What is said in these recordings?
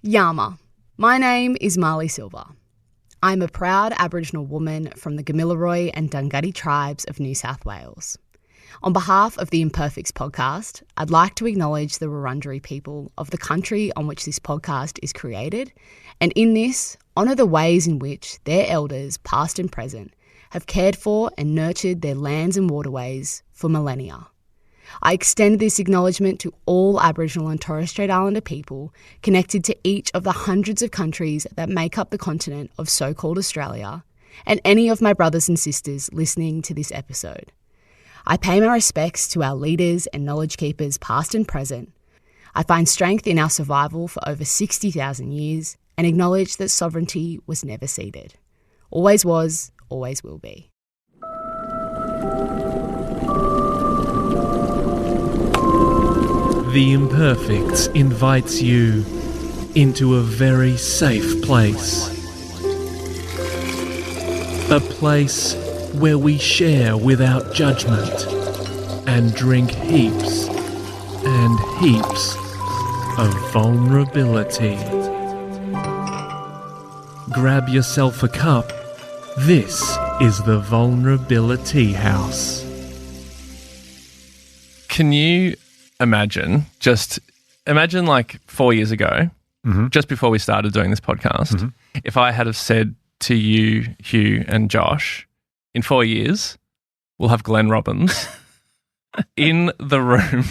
Yama. My name is Marley Silver. I'm a proud Aboriginal woman from the Gamilaroi and Dunghutti tribes of New South Wales. On behalf of the Imperfects podcast, I'd like to acknowledge the Wurundjeri people of the country on which this podcast is created, and in this, honour the ways in which their elders, past and present, have cared for and nurtured their lands and waterways for millennia. I extend this acknowledgement to all Aboriginal and Torres Strait Islander people connected to each of the hundreds of countries that make up the continent of so-called Australia, and any of my brothers and sisters listening to this episode. I pay my respects to our leaders and knowledge keepers past and present. I find strength in our survival for over 60,000 years and acknowledge that sovereignty was never ceded. Always was, always will be. The Imperfects invites you into a very safe place. A place where we share without judgment and drink heaps and heaps of vulnerability. Grab yourself a cup. This is the Vulnerabilitea House. Can you imagine like 4 years ago, just before we started doing this podcast, if I had have said to you, Hugh and Josh, in 4 years, we'll have Glenn Robbins in the room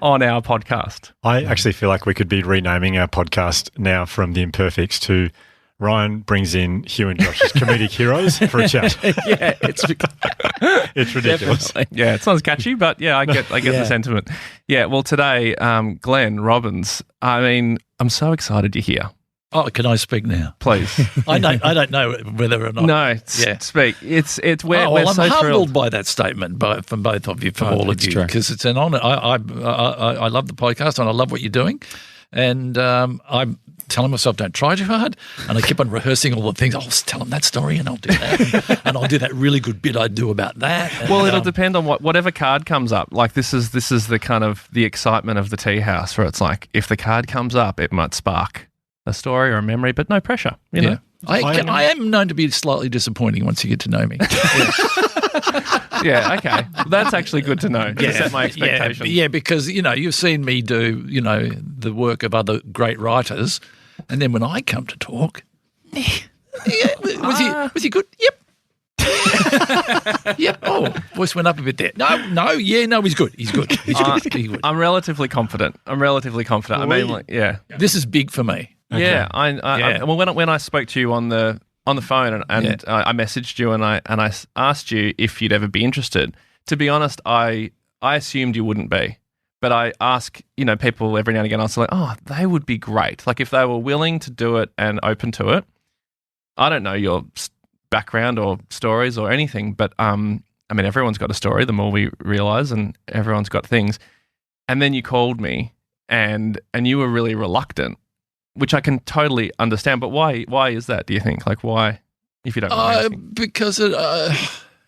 on our podcast. I actually feel like we could be renaming our podcast now from The Imperfects to Ryan brings in Hugh and Josh's comedic heroes for a chat. Yeah, it's ridiculous. Definitely. Yeah, it sounds catchy, but yeah, I get the sentiment. Yeah, well, today, Glenn Robbins, I mean, I'm so excited you're here. Oh, can I speak now? Please. I don't know whether or not. No, speak. We're I'm so humbled thrilled by that statement from both of you, from all of you, because it's an honour. I love the podcast and I love what you're doing, and I'm telling myself don't try too hard, and I keep on rehearsing all the things. I'll tell them that story, and I'll do that, and I'll do that really good bit I do about that. And, well, it'll depend on whatever card comes up. Like this is the kind of the excitement of the tea house, where it's like if the card comes up, it might spark a story or a memory, but no pressure. You know, I am known to be slightly disappointing once you get to know me. Yeah, okay, that's actually good to know. To set my expectations. Yeah, because you've seen me do the work of other great writers. And then when I come to talk, was he good? Yep. Yep. Oh, voice went up a bit there. No, he's good. He's good. He's good. I'm relatively confident. I mean, This is big for me. Okay. Yeah. Well, when I spoke to you on the phone and I messaged you and I asked you if you'd ever be interested. To be honest, I assumed you wouldn't be. But I ask, people every now and again, I was like, oh, they would be great. Like if they were willing to do it and open to it. I don't know your background or stories or anything, but I mean, everyone's got a story, the more we realise, and everyone's got things. And then you called me and you were really reluctant, which I can totally understand. But why is that, do you think? Like why, if you don't mind asking? Because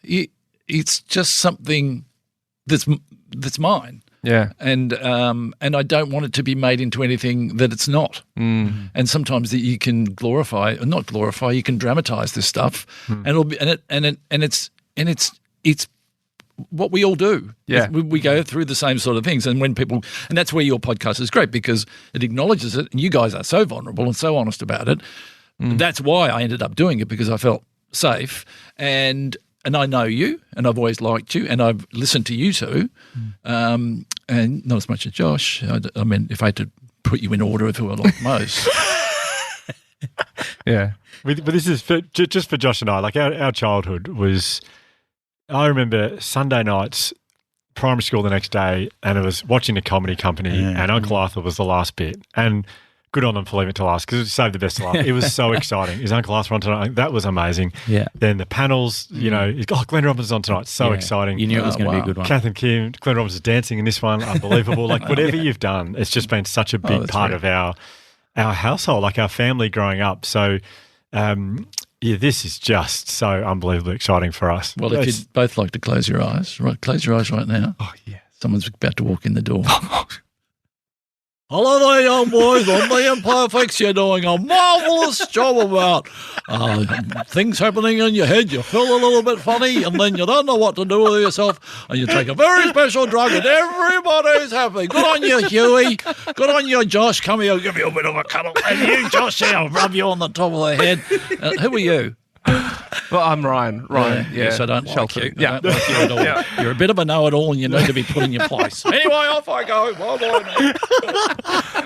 it's just something that's mine. Yeah, and I don't want it to be made into anything that it's not. Mm. And sometimes that you can not glorify, you can dramatise this stuff, and it's what we all do. Yeah, we go through the same sort of things, and and that's where your podcast is great because it acknowledges it, and you guys are so vulnerable and so honest about it. Mm. That's why I ended up doing it because I felt safe and I know you, and I've always liked you, and I've listened to you too, and not as much as Josh. I mean, if I had to put you in order of who I like most. Yeah. But this is just for Josh and I. Like our childhood was, I remember Sunday nights, primary school the next day, and it was watching a comedy company, and Uncle Arthur was the last bit. And good on them for leaving it to last because it saved the best to last. It was so exciting. Is Uncle Arthur on tonight? That was amazing. Yeah. Then the panels, Glenn Robbins is on tonight. So exciting. You knew it was going to be a good one. Kath and Kim, Glenn Robbins is dancing in this one. Unbelievable. Like whatever you've done, it's just been such a big part of our household, like our family growing up. So, this is just so unbelievably exciting for us. Well, if you'd both like to close your eyes right now. Oh, yeah. Someone's about to walk in the door. Hello there, young boys. On the Imperfects, you're doing a marvellous job about things happening in your head. You feel a little bit funny, and then you don't know what to do with yourself, and you take a very special drug, and everybody's happy. Good on you, Huey. Good on you, Josh. Come here, I'll give you a bit of a cuddle. And you, Josh, I'll rub you on the top of the head. Who are you? Well, I'm Ryan. Yes, I don't like you. Yeah. I don't like you at all. Yeah. You're a bit of a know-it-all, and you need to be put in your place. Anyway, off I go. Bye-bye.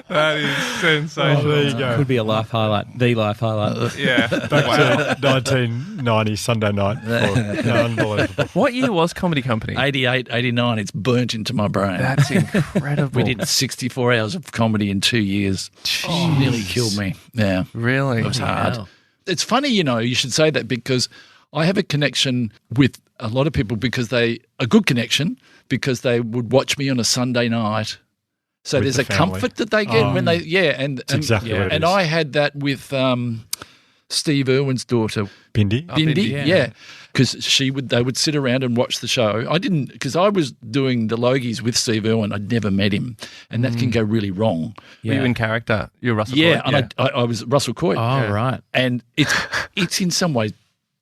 That is sensational. Oh, there you go. Could be a life highlight, the life highlight. Yeah. Back to 1990 Sunday night. Unbelievable. What year was Comedy Company? 88, 89. It's burnt into my brain. That's incredible. We did 64 hours of comedy in 2 years. Oh, nearly killed me. Yeah. Really? It was hard. Wow. It's funny, you should say that because I have a connection with a lot of people a good connection because they would watch me on a Sunday night. So With there's the a family. comfort that they get when they, and exactly what it and is. I had that with Steve Irwin's daughter, Bindi. Bindi, yeah. yeah, because they would sit around and watch the show. I didn't, because I was doing the Logies with Steve Irwin. I'd never met him, and that can go really wrong. Were you in character? You're Russell Yeah, Coight? and I was Russell Coight. Oh, right. And it's in some ways,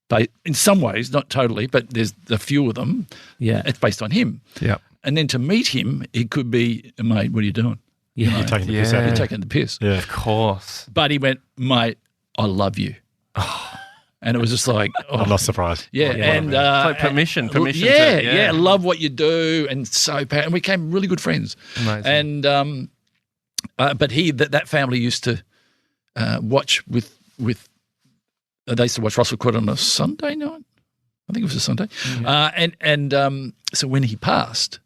not totally, but there's a few of them. Yeah. It's based on him. Yeah. And then to meet him, it could be, mate, what are you doing? Yeah. You're taking the piss out You're of me. taking the piss. Yeah. Of course. But he went, mate, I love you. And it was just like, I'm not surprised. yeah, and It's like permission yeah, love what you do, and and we became really good friends. Amazing. And but that family used to watch with they used to watch Russell Coight on a Sunday night. I think it was a Sunday. So when he passed,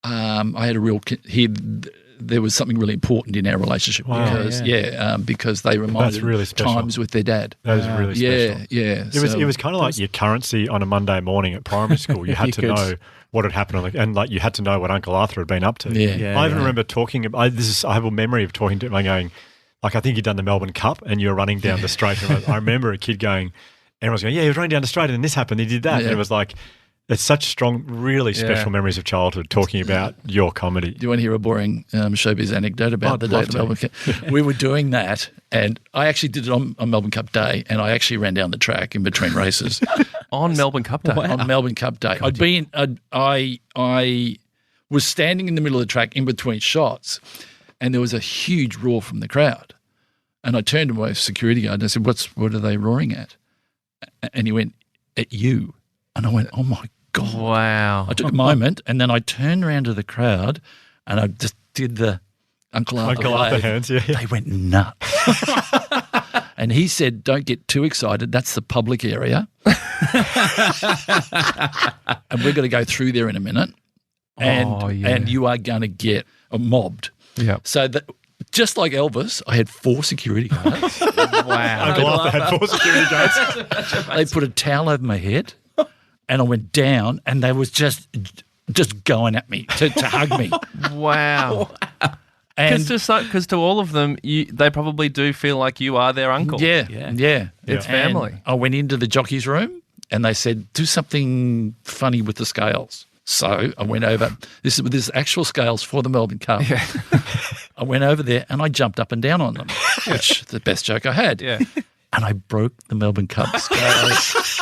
I had a real there was something really important in our relationship because they reminded really special. times with their dad. That is really special. Yeah. It was kind of like your currency on a Monday morning at primary school. You had to know what had happened and like you had to know what Uncle Arthur had been up to. Yeah. I even remember talking about I have a memory of talking to him and going, like, I think you'd done the Melbourne Cup and you were running down the straight. And I remember a kid going, everyone's going, yeah, he was running down the straight and then this happened, he did that. Yeah. And it was like, it's such strong, really special memories of childhood talking about your comedy. Do you want to hear a boring showbiz anecdote about the day of the Melbourne Cup? We were doing that, and I actually did it on Melbourne Cup Day, and I actually ran down the track in between races. On Melbourne Cup Day? On Melbourne Cup Day. I was standing in the middle of the track in between shots, and there was a huge roar from the crowd. And I turned to my security guard and I said, what are they roaring at? And he went, at you. And I went, oh my God. Wow. I took a moment and then I turned around to the crowd and I just did the Uncle Arthur wave. Hands, yeah. They went nuts. And he said, don't get too excited. That's the public area. And we're going to go through there in a minute. And you are going to get mobbed. Yeah. So that, just like Elvis, I had 4 security guards. Wow. Uncle Arthur had 4 security guards. They put a towel over my head and I went down and they was just going at me to hug me. Wow. Because to all of them, they probably do feel like you are their uncle. Yeah. It's family. And I went into the jockey's room and they said, do something funny with the scales. So I went over. This is actual scales for the Melbourne Cup. Yeah. I went over there and I jumped up and down on them, which is the best joke I had. Yeah. And I broke the Melbourne Cup scales.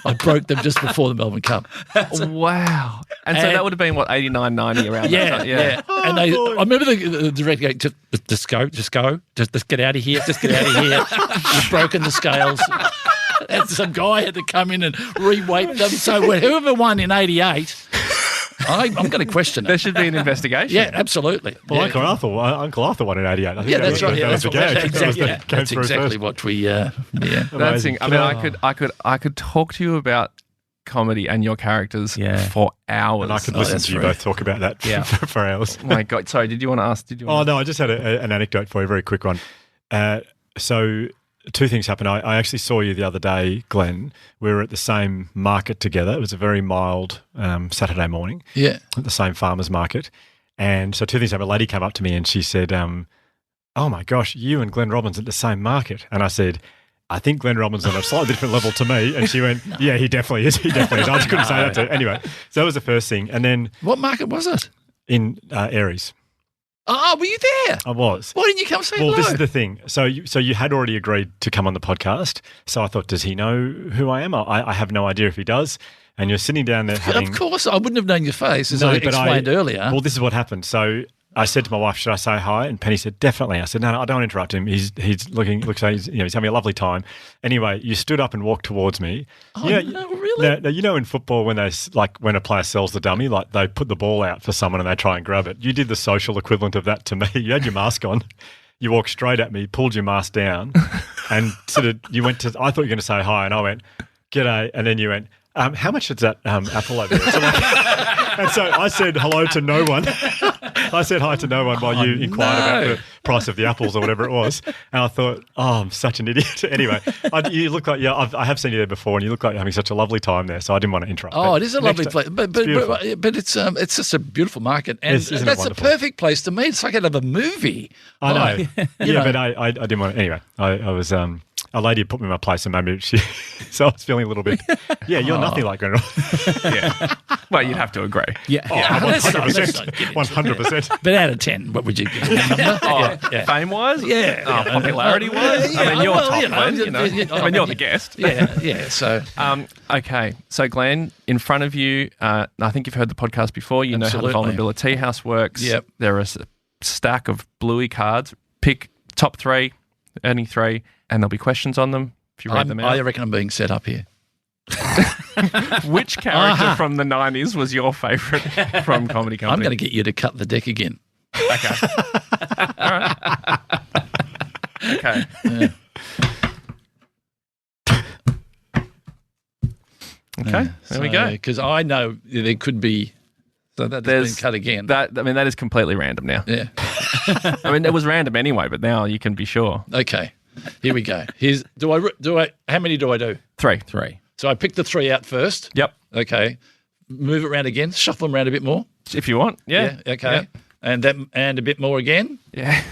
I broke them just before the Melbourne Cup. Wow. And so that would have been, 89, 90 around that time? Yeah. And I remember the director going, just go, just get out of here, You've broken the scales. And some guy had to come in and re-weight them. So whoever won in 88, I'm going to question it. There should be an investigation. Yeah, absolutely. Well, yeah. Uncle Arthur won in 88. I think Yeah, that's right. That was the gag. That's exactly what we. That's I mean, I could talk to you about comedy and your characters for hours. And I could listen to you both talk about that for hours. Oh my God. Sorry, did you want to ask? No, I just had an anecdote for you, a very quick one. So 2 things happened. I actually saw you the other day, Glenn. We were at the same market together. It was a very mild Saturday morning. Yeah. At the same farmer's market. And so 2 things happened. A lady came up to me and she said, oh my gosh, you and Glenn Robbins at the same market. And I said, I think Glenn Robbins on a slightly different level to me. And she went, yeah, he definitely is. I just couldn't say that to her. Anyway, so that was the first thing. And then... What market was it? In Aries. Oh, were you there? I was. Why didn't you come say Well, hello? this is the thing. So you had already agreed to come on the podcast. So I thought, does he know who I am? I have no idea if he does. And you're sitting down there having... Of course, I wouldn't have known your face, as I explained earlier. Well, this is what happened. So I said to my wife, should I say hi? And Penny said, definitely. I said, no, I don't want to interrupt him. He's looks like he's having a lovely time. Anyway, you stood up and walked towards me. Oh, no, really? Now, you know in football when when a player sells the dummy, like they put the ball out for someone and they try and grab it. You did the social equivalent of that to me. You had your mask on. You walked straight at me, pulled your mask down, and sort of you went to. I thought you were going to say hi, and I went, "G'day," and then you went, "How much is that apple over there?" And so I said hello to no one. I said hi to no one while you inquired about the price of the apples or whatever it was. And I thought, I'm such an idiot. Anyway, you look like, I have seen you there before, and you look like you're having such a lovely time there, so I didn't want to interrupt. Oh, it is a lovely place. But it's it's just a beautiful market. And Isn't it that's a wonderful? perfect place to meet. It's like out of a movie. I know. Like, But I didn't want to. Anyway, I was... a lady had put me in my place, and maybe so I was feeling a little bit. Yeah, you're nothing like Grandma. Yeah. Well, you'd have to agree. Yeah. let's not get into it. 100%. But out of 10, what would you give it? Fame-wise? Yeah. Popularity-wise? I mean, you're top one, I mean, you're the guest. Yeah. So, Okay. So, Glenn, in front of you, I think you've heard the podcast before. You know how the Absolutely. Vulnerabilitea House works. Yep. There are a stack of bluey cards. Pick top three, only three, and there'll be questions on them if you read them I out. reckon I'm being set up here. Which character from the 90s was your favourite from Comedy Company? I'm going to get you to cut the deck again. Okay. All right. Okay. Okay, there we go. Because I know there could be... So that's been cut again. That is completely random now. Yeah. I mean, it was random anyway, but now you can be sure. Okay. Here we go. How many do I do? Three. So I pick the three out first. Yep. Okay. Move it around again. Shuffle them around a bit more. If you want. Yeah. Okay. Yeah. And a bit more again. Yeah.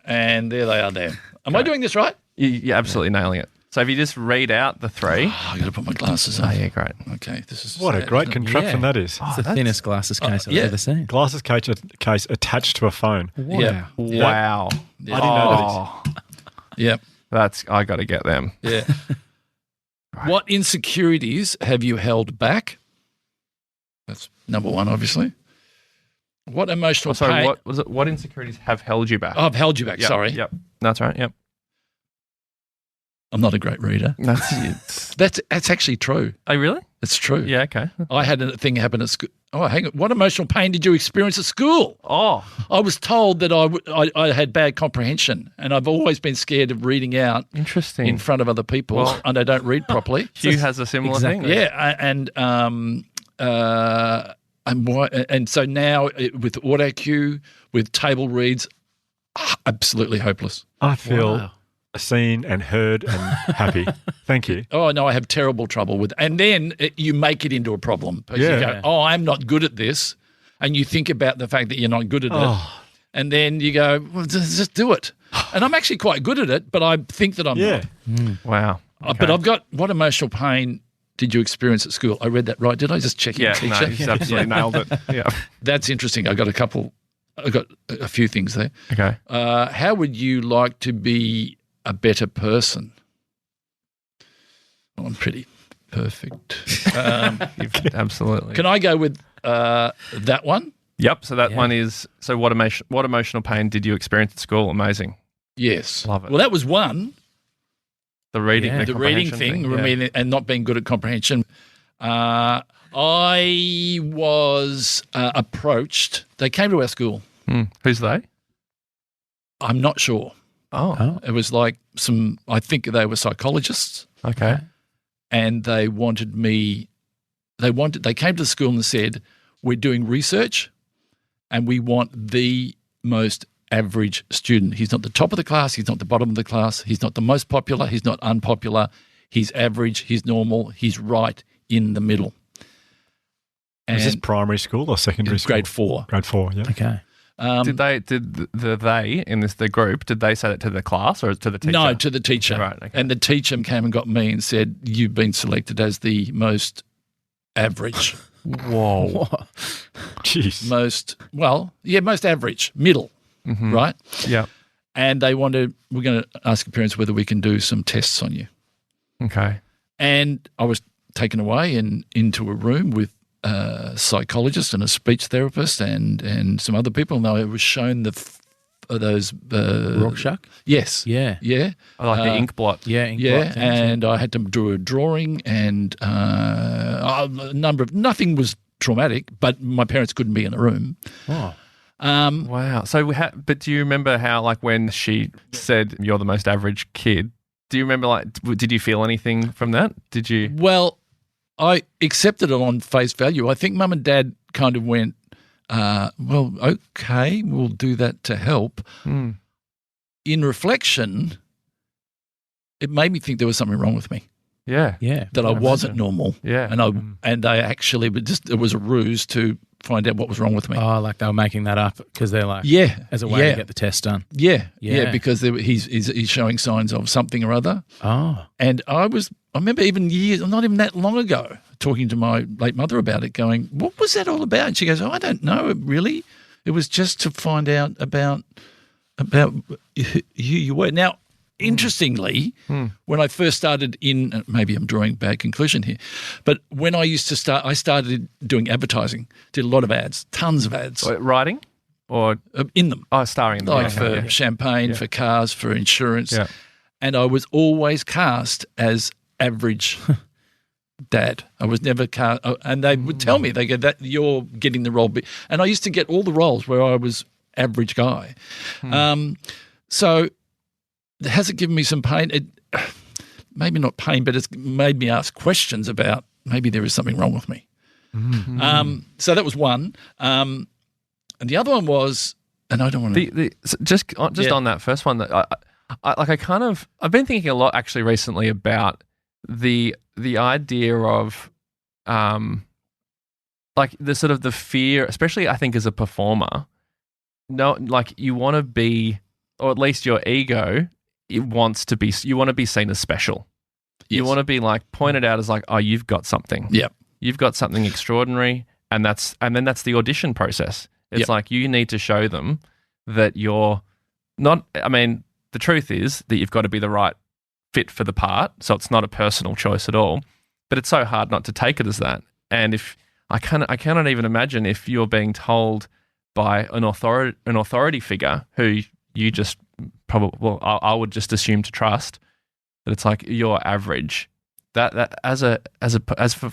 And there they are there. Am I doing this right? You're absolutely nailing it. So if you just read out the three. Oh, I got to put my glasses on. Oh, yeah, great. Okay. This is What a sad, great isn't it? contraption that is. It's the thinnest glasses case I've yeah. ever seen. Glasses case attached to a phone. Yeah. Wow. I didn't know that. Yeah. I got to get them. Yeah. What insecurities have you held back? That's number one, obviously. What emotional pain? What was it? What insecurities have held you back? Oh, I've held you back. Yep, Sorry. Yep. That's right. Yep. I'm not a great reader. That's actually true. Oh, really? It's true. Yeah. Okay. I had a thing happen at school. Oh, hang on. What emotional pain did you experience at school? Oh. I was told that I had bad comprehension, and I've always been scared of reading out Interesting. in front of other people, Well- and I don't read properly. Hugh has a similar thing. Yeah, and so now with AutoCue, with table reads, absolutely hopeless. I feel seen and heard and happy. Thank you. Oh, no, I have terrible trouble with and then you make it into a problem. Because you Yeah. go, oh, I'm not good at this. And you think about the fact that you're not good at it. And then you go, well, just do it. And I'm actually quite good at it, but I think that I'm Yeah. not. Wow. But I've got, what emotional pain did you experience at school? I read that right. Did I just check Yeah. in, No, teacher? he's absolutely nailed it. Yeah. That's interesting. I got a few things there. Okay. How would you like to be a better person? Well, I'm pretty perfect. Absolutely. Can I go with that one? Yep. So that one is. So what emotional pain did you experience at school? Amazing. Yes. Love it. Well, that was one. The reading. Yeah. The The reading comprehension thing, yeah. I mean, and not being good at comprehension. I was approached. They came to our school. Who's they? I'm not sure. Oh. It was like I think they were psychologists. Okay. And they wanted me, they came to the school and said, we're doing research and we want the most average student. He's not the top of the class. He's not the bottom of the class. He's not the most popular. He's not unpopular. He's average. He's normal. He's right in the middle. Was this And primary school or secondary school? grade 4. Grade 4, yeah. Okay. Did they in the group? Did they say that to the class or to the teacher? No, to the teacher. Right, okay. And the teacher came and got me and said, you've been selected as the most average. Whoa. Jeez. Most average, middle, right? Yeah. And we're going to ask your parents whether we can do some tests on you. Okay. And I was taken away and into a room with a psychologist and a speech therapist and some other people. And I was shown those Rorschach? Yes. Yeah. Yeah. I like the ink blot. Yeah. ink Yeah, blot things, and I had to do a drawing and nothing was traumatic, but my parents couldn't be in the room. Oh. Wow. So, but do you remember how, like, when she said you're the most average kid, do you remember, like, did you feel anything from that? Did you? Well, I accepted it on face value. I think Mum and Dad kind of went, well, okay, we'll do that to help. In reflection, it made me think there was something wrong with me. Yeah. Yeah. That I wasn't normal. Yeah. And they actually, it was a ruse to find out what was wrong with me. Oh, like they were making that up because they're like, as a way to get the test done. Yeah, because he's showing signs of something or other. Oh. And I remember even years, not even that long ago, talking to my late mother about it, going, what was that all about? And she goes, I don't know, really. It was just to find out about who you were. Now, interestingly, when I first started maybe I'm drawing a bad conclusion here, but when I started doing advertising, did a lot of ads, tons of ads. Writing? Or in them. Oh, starring in them. Like for champagne, for cars, for insurance. Yeah. And I was always cast as average dad. I was never cast, and they would tell me, they go, that you're getting the role. And I used to get all the roles where I was average guy. So has it given me some pain? Maybe not pain, but it's made me ask questions about maybe there is something wrong with me. So that was one. And the other one was, and I don't want to just on that first one, that I've been thinking a lot actually recently about the idea of like the sort of the fear, especially I think as a performer. No, like you want to be, or at least your ego, you want to be seen as special. Yes. You want to be like pointed out as like, oh, you've got something. Yep. You've got something extraordinary, and then that's the audition process. It's like you need to show them that you're not. I mean, the truth is that you've got to be the right fit for the part, so it's not a personal choice at all. But it's so hard not to take it as that. And if I cannot even imagine if you're being told by an authority figure who you just probably, well, I would just assume to trust, that it's like you're average. That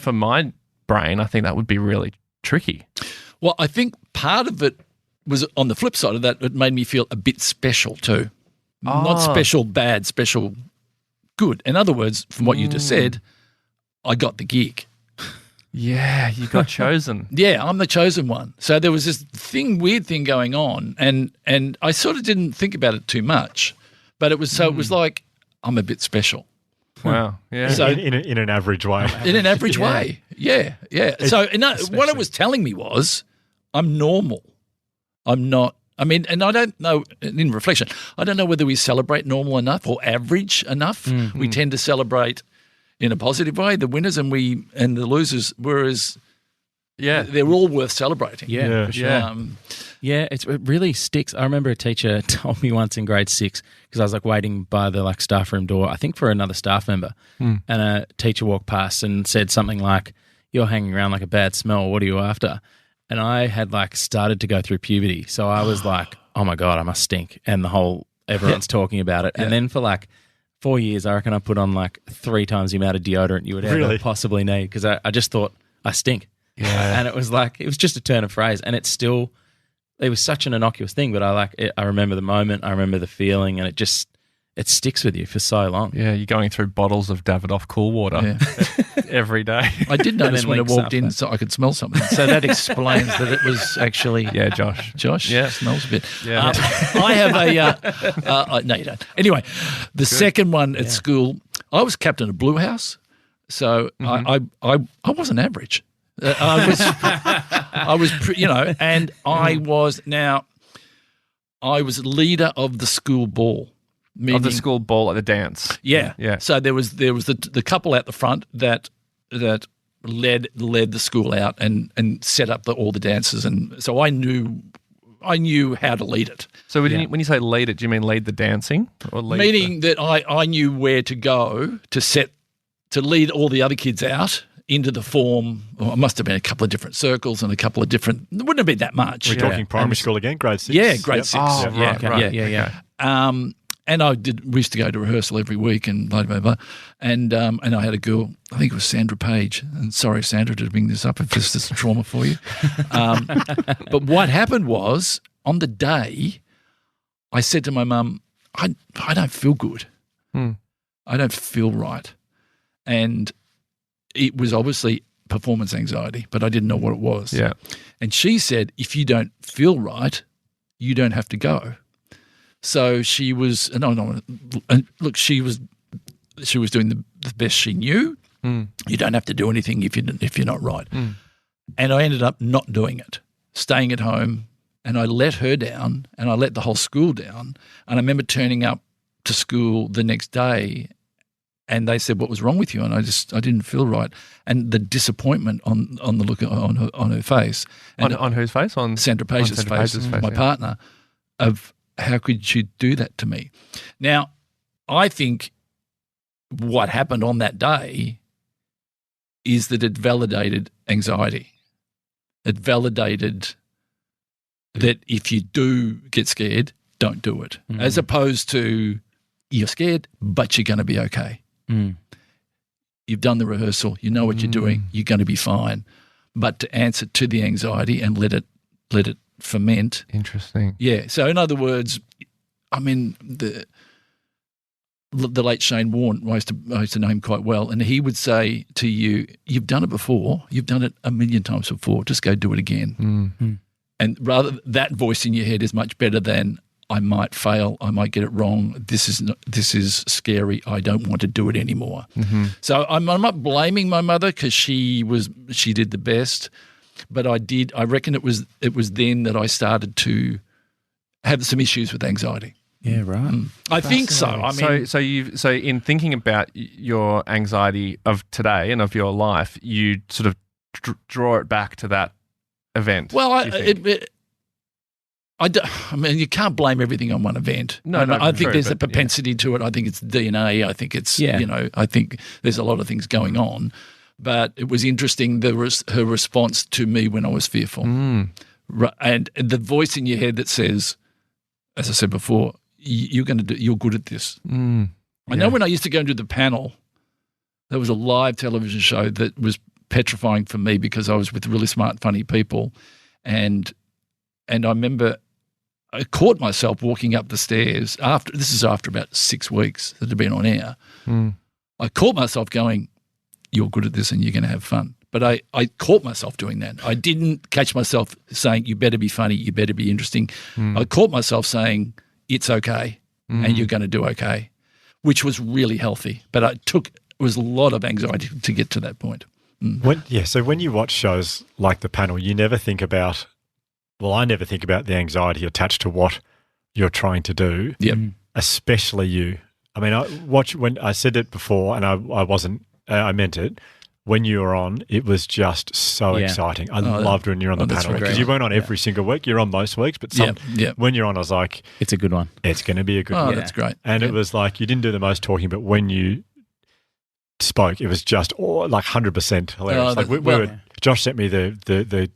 for my brain, I think that would be really tricky. Well, I think part of it was on the flip side of that. It made me feel a bit special too. Not special bad, special good. In other words, from what you just said, I got the gig. Yeah, you got chosen. Yeah, I'm the chosen one. So there was this weird thing going on, and I sort of didn't think about it too much, but it was it was like I'm a bit special. Wow. Yeah. So in an average way. In an average way. Yeah. So what it was telling me was I'm normal. I'm not. I mean, and I don't know, in reflection, I don't know whether we celebrate normal enough or average enough. Mm-hmm. We tend to celebrate in a positive way the winners and the losers, whereas they're all worth celebrating. Yeah, for sure. It really sticks. I remember a teacher told me once in grade 6, because I was like waiting by the like staff room door, I think for another staff member, and a teacher walked past and said something like, "You're hanging around like a bad smell. What are you after?" And I had like started to go through puberty, so I was like, "Oh my God, I must stink," and everyone's talking about it. And then for like 4 years, I reckon I put on like 3 times the amount of deodorant you would ever possibly need, because I just thought I stink. Yeah. And it was just a turn of phrase, and it was such an innocuous thing, but I remember the moment, I remember the feeling, and it sticks with you for so long. Yeah, you're going through bottles of Davidoff cool water every day. I did notice when I walked in, so I could smell something. So that explains that it was actually Josh. Yeah, smells a bit. Yeah. I have no, you don't. Anyway, the second one at school, I was captain of Blue House, so I wasn't average. I was, and I was leader of the school ball. Of the school ball at the dance. Yeah. So there was the couple out the front that led the school out and set up all the dances, and so I knew how to lead it. So when you say lead it, do you mean lead the dancing, or meaning that I knew where to go to lead all the other kids out into the form? Well, it must have been a couple of different circles and a couple of different. It wouldn't have been that much. We're talking primary school again, grade 6. Yeah, grade 6. Oh, yeah, right. Yeah. And we used to go to rehearsal every week and blah, blah, blah. And I had a girl, I think it was Sandra Page. And sorry, Sandra, to bring this up if this is trauma for you. But what happened was, on the day, I said to my mum, I don't feel good. I don't feel right. And it was obviously performance anxiety, but I didn't know what it was. Yeah. And she said, if you don't feel right, you don't have to go. So she was look. She was doing the best she knew. You don't have to do anything if you're not right. And I ended up not doing it, staying at home, and I let her down, and I let the whole school down. And I remember turning up to school the next day, and they said, "What was wrong with you?" And I didn't feel right, and the disappointment on the look on her face, and on whose face? On Sandra Page's face, my partner, of how could you do that to me? Now, I think what happened on that day is that it validated anxiety. It validated that if you do get scared, don't do it, as opposed to you're scared, but you're going to be okay. You've done the rehearsal, you know what you're doing, you're going to be fine. But to answer to the anxiety and let it ferment. Interesting. Yeah. So in other words, I mean, the late Shane Warne, I used to know him quite well, and he would say to you, "You've done it before. You've done it a million times before. Just go do it again." And rather, that voice in your head is much better than, "I might fail. I might get it wrong. This is scary. I don't want to do it anymore." So I'm not blaming my mother because she did the best. But I reckon it was then that I started to have some issues with anxiety. Yeah, right. I think so. I mean, so in thinking about your anxiety of today and of your life, you sort of draw it back to that event. Well, I mean, you can't blame everything on one event. I think there's a propensity to it. I think it's DNA. I think it's I think there's a lot of things going on. But it was interesting her response to me when I was fearful, and the voice in your head that says, as I said before, you're good at this. I know when I used to go and do the panel, there was a live television show that was petrifying for me because I was with really smart, funny people, and I remember I caught myself walking up the stairs after about 6 weeks that had been on air. I caught myself going, "You're good at this and you're going to have fun." But I caught myself doing that. I didn't catch myself saying, "You better be funny, you better be interesting." I caught myself saying, "It's okay and you're going to do okay," which was really healthy. But it was a lot of anxiety to get to that point. So when you watch shows like The Panel, you never think about, I never think about the anxiety attached to what you're trying to do, especially you. I mean, when I said it before and I meant it. When you were on, it was just so exciting. I loved when you're on the panel because you weren't on every single week. You're on most weeks, but when you're on, I was like, it's a good one. It's going to be a good one. Oh, that's great. And it was like you didn't do the most talking, but when you spoke, it was just like 100% hilarious. Josh sent me the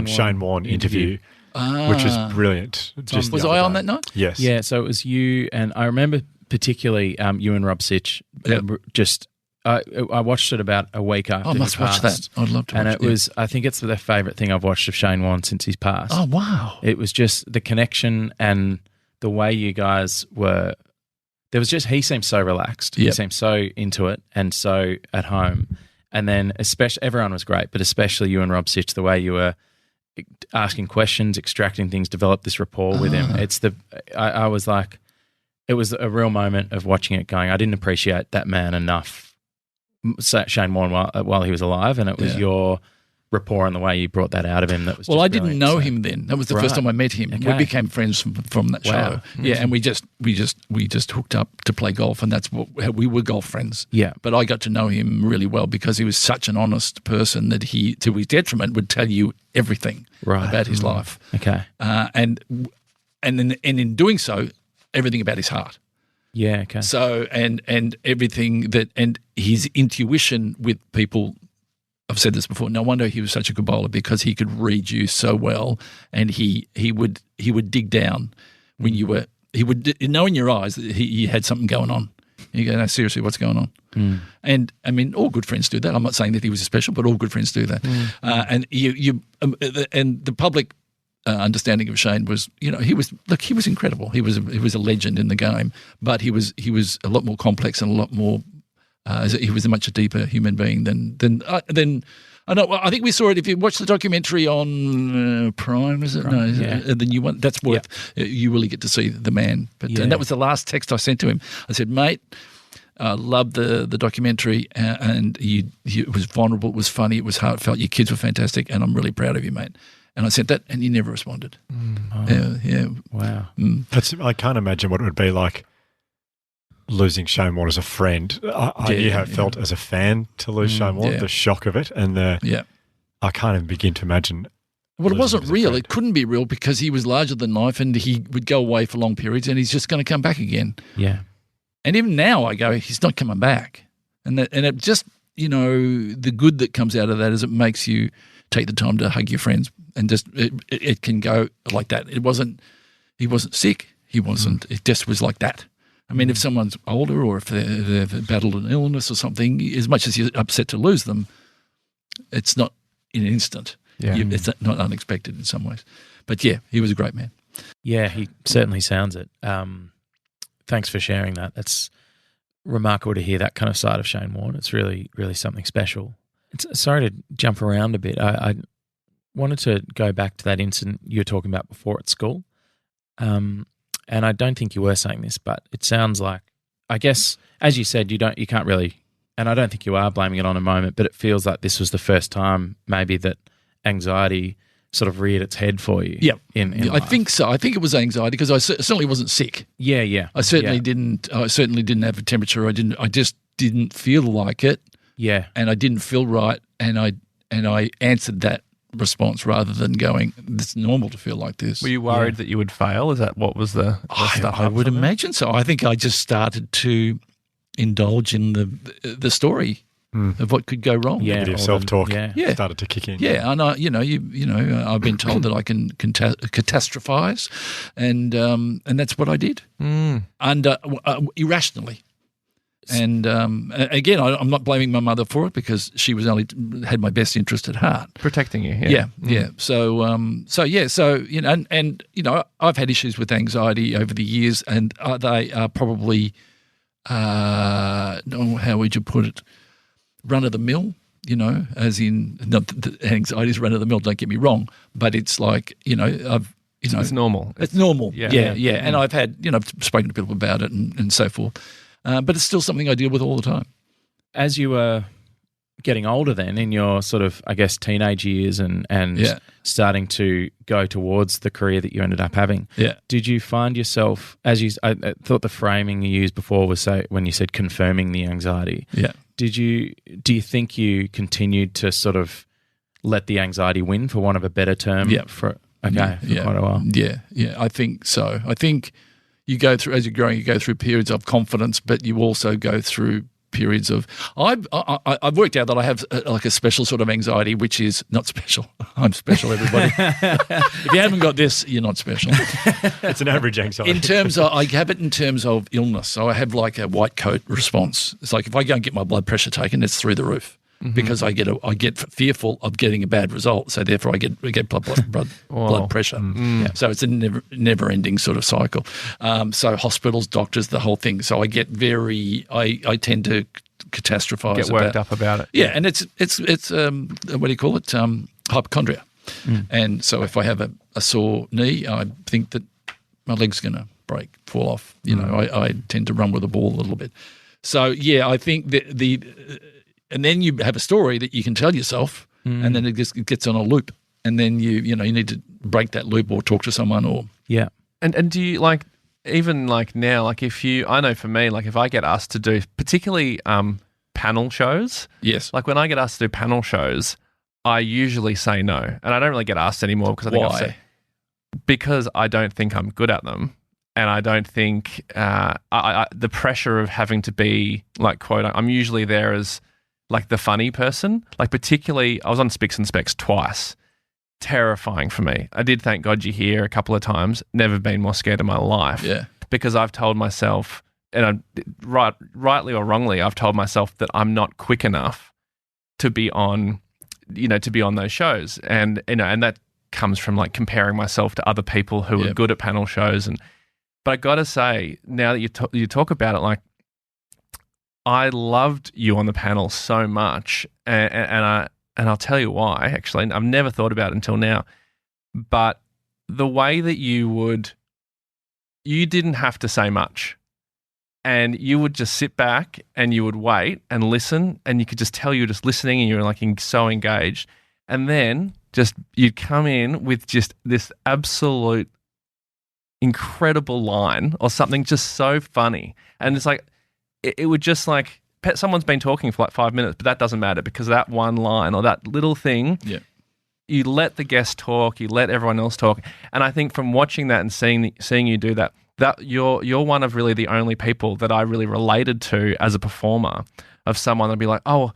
Shane Warne interview, which was brilliant. Was I on that night? Yes. Yeah. So it was you, and I remember particularly you and Rob Sitch just. I watched it about a week after. I must watch that. I'd love to watch it. And it was, I think it's the favourite thing I've watched of Shane Warne since he's passed. Oh, wow. It was just the connection and the way you guys were. He seemed so relaxed. He seemed so into it and so at home. And then especially, everyone was great, but especially you and Rob Sitch, the way you were asking questions, extracting things, developed this rapport with him. I was like, it was a real moment of watching it going, I didn't appreciate that man enough. Shane Warne while he was alive, and it was rapport and the way you brought that out of him. That was well, just I didn't brilliant, know so. him then. That was the Right. first time I met him. Okay. We became friends from that Wow. show. Yeah, and we just hooked up to play golf, and that's how we were golf friends. Yeah. But I got to know him really well because he was such an honest person that he, to his detriment, would tell you everything Right. about his life. Okay. And in doing so, everything about his heart. Yeah. Okay. So and everything that and his intuition with people. I've said this before. No wonder he was such a good bowler because he could read you so well, and he would dig down when you were. He would know in your eyes that he had something going on. And you go, no, seriously, what's going on? And I mean, all good friends do that. I'm not saying that he was special, but all good friends do that. And and the public understanding of Shane was, he was incredible. He was a legend in the game, but he was a lot more complex and a lot more. He was a much deeper human being than I know. I think we saw it if you watch the documentary on Prime. Is it? No, yeah. The new one. That's worth. You really get to see the man. But and that was the last text I sent to him. I said, mate, I loved the documentary, and it was vulnerable. It was funny. It was heartfelt. Your kids were fantastic, and I'm really proud of you, mate. And I sent that, and he never responded. Yeah. Wow. I can't imagine what it would be like losing Shane Warne as a friend. I knew how it felt as a fan to lose Shane Warne, the shock of it, and I can't even begin to imagine. Well, it wasn't losing him as a real. friend. It couldn't be real because he was larger than life, and he would go away for long periods, and he's just going to come back again. Yeah. And even now, I go, he's not coming back, and it just the good that comes out of that is it makes you take the time to hug your friends, and just it can go like that. He wasn't sick. He wasn't. It just was like that. I mean, if someone's older or if they've battled an illness or something, as much as you're upset to lose them, it's not in an instant. Yeah. It's not unexpected in some ways. But yeah, he was a great man. Yeah, he certainly sounds it. Thanks for sharing that. That's remarkable to hear that kind of side of Shane Warne. It's really, really something special. Sorry to jump around a bit. I wanted to go back to that incident you were talking about before at school. And I don't think you were saying this, but it sounds like, I guess, as you said, you can't really, and I don't think you are blaming it on a moment, but it feels like this was the first time maybe that anxiety sort of reared its head for you. Yeah. In I life. think so. I think it was anxiety because I certainly wasn't sick. Yeah. I certainly didn't have a temperature. I just didn't feel like it. Yeah. And I didn't feel right, and I answered that response rather than going, it's normal to feel like this. Were you worried that you would fail? Is that what was the stuff? I would imagine so. I think I just started to indulge in the story of what could go wrong. Yeah. Your self-talk Yeah. started to kick in. Yeah, and I've been told that I can catastrophize, and that's what I did, irrationally. And again, I'm not blaming my mother for it because she was had my best interest at heart, Protecting you. Yeah. So I've had issues with anxiety over the years, and they are probably, how would you put it, run of the mill. As in, not that anxiety is run of the mill. Don't get me wrong, but it's like It's normal. It's normal. Yeah. Yeah. And I've had I've spoken to people about it and so forth. But it's still something I deal with all the time. As you were getting older then, in your sort of, I guess, teenage years and starting to go towards the career that you ended up having, did you find yourself, I thought the framing you used before was when you said confirming the anxiety. Yeah. Do you think you continued to sort of let the anxiety win, for want of a better term? Yeah. For quite a while. Yeah. I think so. I think you go through, as you're growing, you go through periods of confidence, but you also go through periods of. I've worked out that I have like a special sort of anxiety, which is not special. I'm special, everybody. If you haven't got this, you're not special. It's an average anxiety. I have it in terms of illness. So I have like a white coat response. It's like if I go and get my blood pressure taken, it's through the roof. Because I get fearful of getting a bad result, so therefore I get blood pressure. So it's a never ending sort of cycle. So hospitals, doctors, the whole thing. So I get I tend to catastrophize. Get worked up about it. Yeah, and it's what do you call it? Hypochondria. And so if I have a sore knee, I think that my leg's going to fall off. I tend to run with the ball a little bit. So yeah, I think and then you have a story that you can tell yourself and then it gets on a loop, and then you need to break that loop or talk to someone or Yeah. And do you like even like now, like I know for me, like if I get asked to do particularly panel shows, yes, like when I get asked to do panel shows, I usually say no, and I don't really get asked anymore because I think why? Because I don't think I'm good at them, and I don't think the pressure of having to be like quote. I'm usually there as like the funny person. Like particularly, I was on Spicks and Specs twice. Terrifying for me. I did Thank God You're Here a couple of times. Never been more scared in my life. Yeah, because I've told myself, and rightly or wrongly, I've told myself that I'm not quick enough to be on, to be on those shows, and and that comes from like comparing myself to other people who are good at panel shows. But I got to say, now that you talk about it, like I loved you on the panel so much, and I'll tell you why, actually. I've never thought about it until now. But the way that you didn't have to say much. And you would just sit back and you would wait and listen, and you could just tell you were just listening and you were like so engaged. And then you'd come in with just this absolute incredible line or something just so funny. And it's like, it would just like, someone's been talking for like 5 minutes, but that doesn't matter because that one line or that little thing, you let the guest talk, you let everyone else talk. And I think from watching that and seeing you do that you're one of really the only people that I really related to as a performer, of someone that'd be like, oh,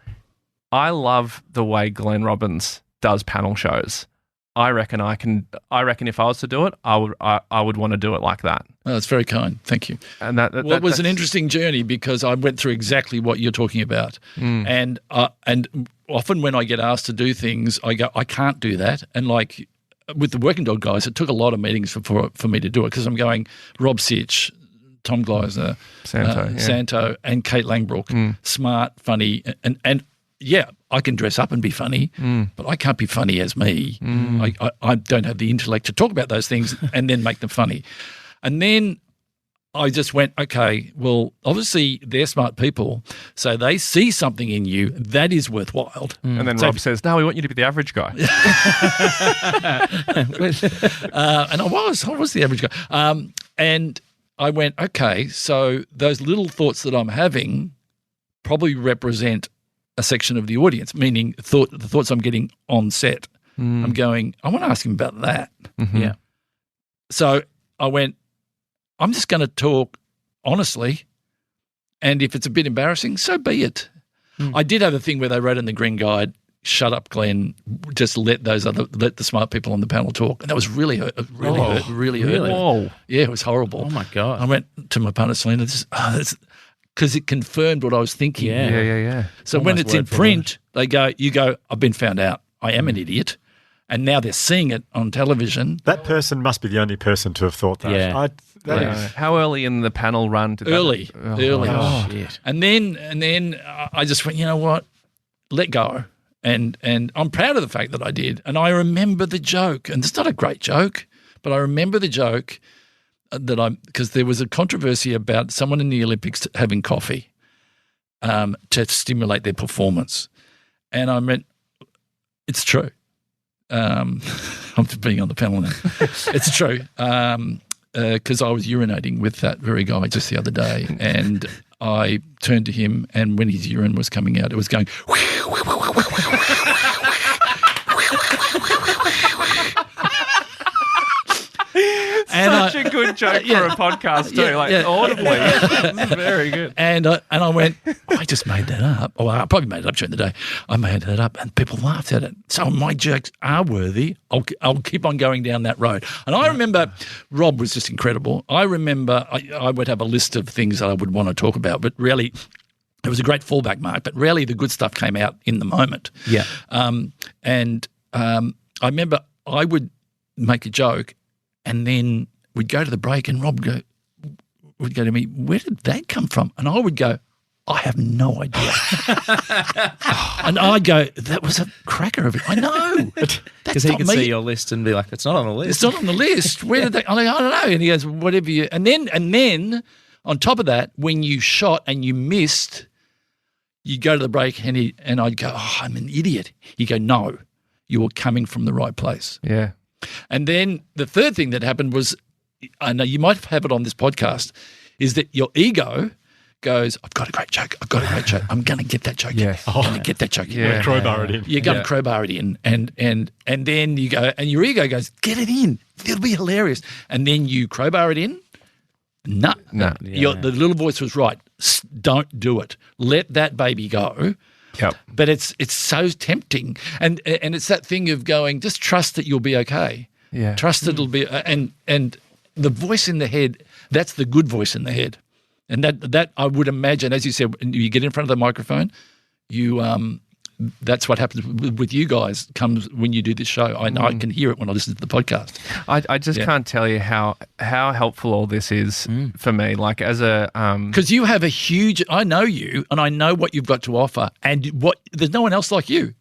I love the way Glenn Robbins does panel shows. I reckon if I was to do it, I would want to do it like that. Oh, that's very kind. Thank you. And that was an interesting journey because I went through exactly what you're talking about. And often when I get asked to do things, I go, I can't do that. And like with the Working Dog guys, it took a lot of meetings for me to do it because I'm going Rob Sitch, Tom Gleiser, Santo, and Kate Langbrook, smart, funny, and yeah, I can dress up and be funny, but I can't be funny as me. I don't have the intellect to talk about those things and then make them funny. And then I just went, okay, well, obviously they're smart people, so they see something in you that is worthwhile. And then Rob says, no, we want you to be the average guy. And I was the average guy. And I went, okay, so those little thoughts that I'm having probably represent a section of the audience, meaning the thoughts I'm getting on set. I'm going, I want to ask him about that. Yeah. So I went, I'm just going to talk honestly, and if it's a bit embarrassing, so be it. I did have a thing where they wrote in the Green Guide, shut up, Glenn, just let the smart people on the panel talk. And that was really hurt. Really hurt. Whoa. Yeah, it was horrible. Oh, my God. I went to my partner, Selena, because it confirmed what I was thinking. Yeah. So when it's in print, you go, I've been found out. I am an idiot. And now they're seeing it on television. That person must be the only person to have thought that. Yeah. How early in the panel run did early. Oh, shit. And then I just went, you know what? Let go. And I'm proud of the fact that I did. And I remember the joke. And it's not a great joke, but I remember the joke because there was a controversy about someone in the Olympics having coffee to stimulate their performance. And I meant, it's true. I'm just being on the panel now. It's true. Because I was urinating with that very guy just the other day, and I turned to him, and when his urine was coming out, it was going. Such a good joke for a podcast too, audibly. Very good. And I went, I just made that up. Well, I probably made it up during the day. I made that up, and people laughed at it. So my jokes are worthy. I'll keep on going down that road. And I remember Rob was just incredible. I remember I would have a list of things that I would want to talk about, but really it was a great fallback mark, but rarely the good stuff came out in the moment. Yeah. I remember I would make a joke, and then we'd go to the break, and Rob would go to me, where did that come from? And I would go, I have no idea. And I'd go, that was a cracker of it. I know. Because he could see your list and be like, it's not on the list. It's not on the list. Where did they? I don't know. And he goes, whatever you. And then on top of that, when you shot and you missed, You go to the break and I'd go, oh, I'm an idiot. You go, no, you're coming from the right place. Yeah. And then the third thing that happened was, I know you might have it on this podcast, is that your ego goes, I've got a great joke. I'm going to get that joke. Yes. I'm going to get that joke. Yeah. Crowbar it in. You're going to crowbar it in. And then you go, and your ego goes, get it in. It'll be hilarious. And then you crowbar it in. No. The little voice was right. Don't do it. Let that baby go. Yep. But it's so tempting. And it's that thing of going, just trust that you'll be okay. Yeah. Trust that it'll be, and the voice in the head, that's the good voice in the head. And that I would imagine, as you said, when you get in front of the microphone, that's what happens with you guys comes when you do this show. I can hear it when I listen to the podcast. I just can't tell you how helpful all this is for me. Like as a because you have a huge. I know you, and I know what you've got to offer, and there's no one else like you.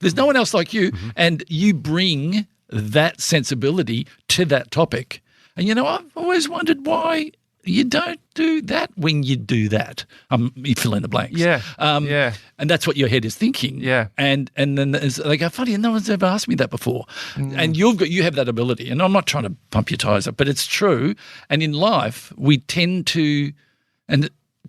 There's no one else like you, and you bring that sensibility to that topic. And I've always wondered why you don't do that when you do that. You fill in the blanks. Yeah. And that's what your head is thinking. Yeah. And then they go, funny, no one's ever asked me that before. And you have that ability. And I'm not trying to pump your tires up, but it's true. And in life, we tend to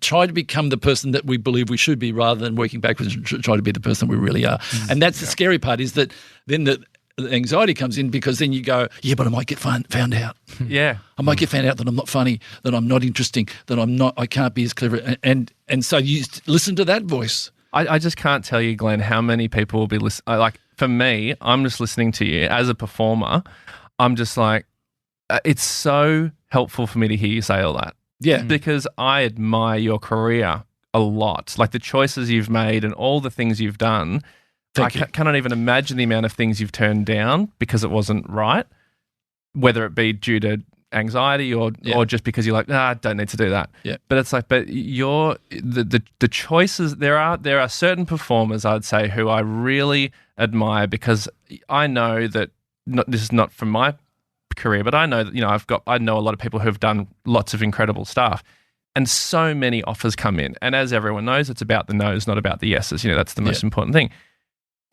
try to become the person that we believe we should be rather than working backwards and try to be the person we really are. And that's the scary part is that then the anxiety comes in because then you go, yeah, but I might get found out. Yeah. I might get found out that I'm not funny, that I'm not interesting, that I can't be as clever. And so you listen to that voice. I just can't tell you, Glenn, how many people will be listening. Like for me, I'm just listening to you as a performer. I'm just like, it's so helpful for me to hear you say all that. Yeah. Because I admire your career a lot. Like the choices you've made and all the things you've done. I cannot even imagine the amount of things you've turned down because it wasn't right, whether it be due to anxiety or just because you're like, I don't need to do that. Yeah. But it's like, the choices, there are certain performers, I'd say, who I really admire because I know that this is not from my career, but I know that, I know a lot of people who've done lots of incredible stuff. And so many offers come in. And as everyone knows, it's about the no's, not about the yeses. That's the most important thing.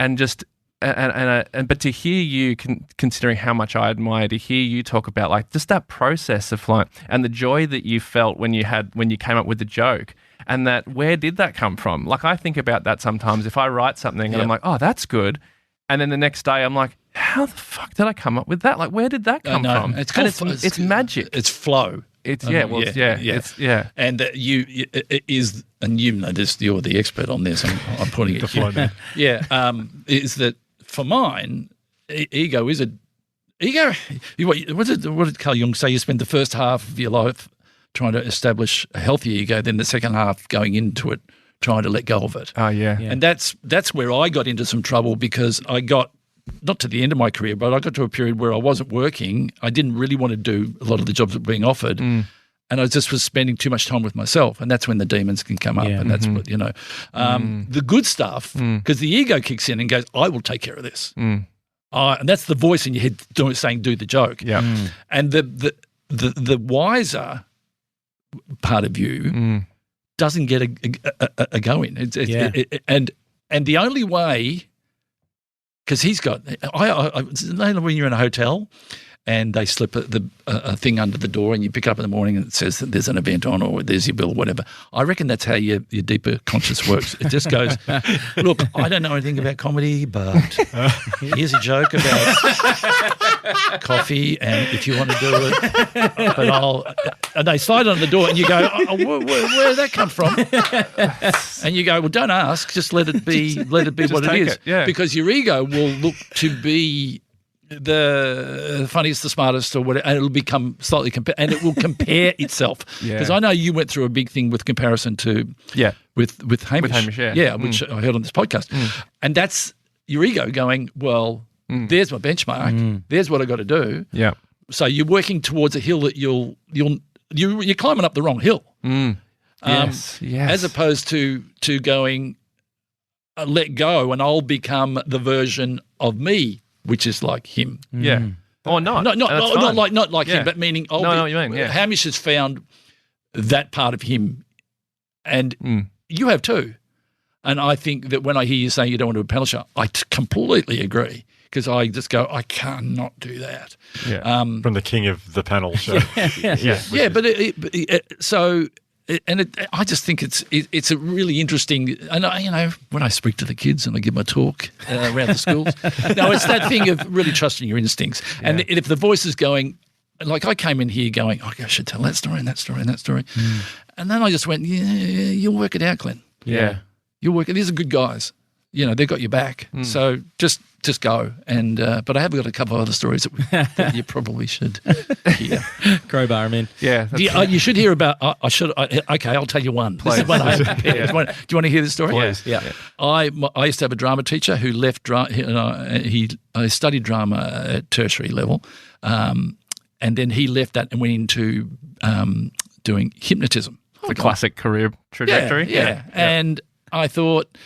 And just but to hear you, considering how much I admire, to hear you talk about like just that process of like, and the joy that you felt when you came up with the joke, and that where did that come from? Like I think about that sometimes. If I write something and I'm like, oh, that's good, and then the next day I'm like, how the fuck did I come up with that? Like where did that come from? It's magic. It's flow. It's yeah. It's and you know this. You're the expert on this. I'm putting it. Yeah. Is that for mine? Ego is ego. What did Carl Jung say? You spend the first half of your life trying to establish a healthy ego, then the second half going into it trying to let go of it. Oh yeah. And that's where I got into some trouble because I got. Not to the end of my career, but I got to a period where I wasn't working. I didn't really want to do a lot of the jobs that were being offered. And I just was spending too much time with myself. And that's when the demons can come up. Yeah. And that's what, the good stuff, because the ego kicks in and goes, I will take care of this. And that's the voice in your head saying, do the joke. Yeah. And the wiser part of you doesn't get a go in. And the only way... Because he's got, when you're in a hotel and they slip a thing under the door and you pick it up in the morning and it says that there's an event on or there's your bill or whatever. I reckon that's how your deeper conscious works. It just goes, look, I don't know anything about comedy, but here's a joke about coffee and if you want to do it, but and they slide on the door and you go, where did that come from? And you go, well, don't ask, just let it be what it is. Yeah. Because your ego will look to be the funniest, the smartest, or whatever, and it'll become slightly and it will compare itself. Because I know you went through a big thing with comparison to with Hamish. With Hamish, which I heard on this podcast, and that's your ego going, well, there's my benchmark, there's what I got to do. Yeah. So you're working towards a hill that you're climbing up the wrong hill. Yes. As opposed to going, let go, and I'll become the version of me. Which is like him. Yeah. Or not. Not like him, but meaning I know what you mean. Yeah. Hamish has found that part of him. And you have too. And I think that when I hear you saying you don't want to do a panel show, I completely agree, because I just go, I cannot do that. Yeah. From the king of the panel show. I just think it's a really interesting, and when I speak to the kids and I give my talk around the schools, no, it's that thing of really trusting your instincts. Yeah. And if the voice is going, like I came in here going, I should tell that story and that story and that story. And then I just went, yeah, you'll work it out, Glenn. Yeah. You'll work it. These are good guys. They've got your back. So just go. And but I have got a couple of other stories that you probably should hear. Crowbar them in. Yeah. You should hear about. Okay, I'll tell you one. This is one I have prepared. Do you want to hear this story? Please. Yeah. I used to have a drama teacher who left drama. I studied drama at tertiary level, and then he left that and went into doing hypnotism. The classic career trajectory. Yeah. And I thought,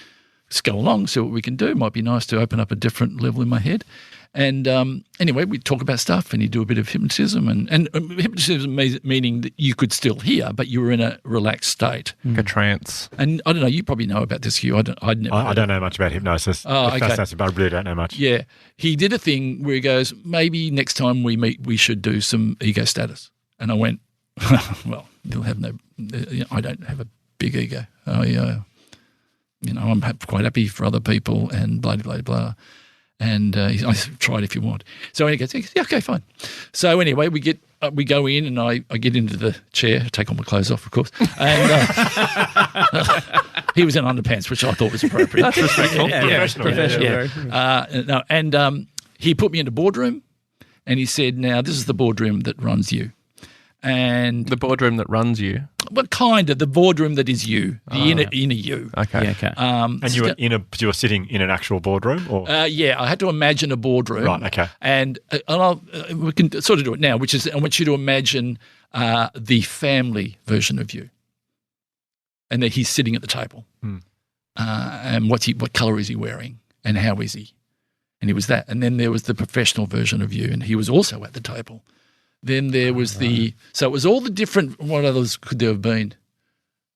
let's go along, see what we can do. Might be nice to open up a different level in my head. And anyway, we talk about stuff, and you do a bit of hypnotism, and hypnotism meaning that you could still hear, but you were in a relaxed state, like a trance. And I don't know, you probably know about this, Hugh. I don't know much about hypnosis. Oh, okay. That's I really don't know much. Yeah, he did a thing where he goes, maybe next time we meet, we should do some ego status. And I went, well, you'll have no. I don't have a big ego. I'm quite happy for other people and blah, blah, blah. And I tried if you want. So he goes, yeah, okay, fine. So anyway, we go in, and I get into the chair, take all my clothes off, of course. And he was in underpants, which I thought was appropriate. That's respectful. Professional. And he put me in the boardroom, and he said, now, this is the boardroom that runs you. And the boardroom that runs you? Well, kind of. The boardroom that is you, the inner you. Okay. Yeah, okay. And you were sitting in an actual boardroom? Or? Yeah, I had to imagine a boardroom. Right, okay. And we can sort of do it now, which is I want you to imagine the family version of you. And that he's sitting at the table. And what colour is he wearing, and how is he? And he was that. And then there was the professional version of you, and he was also at the table. Then there was so it was all the different, what others could there have been?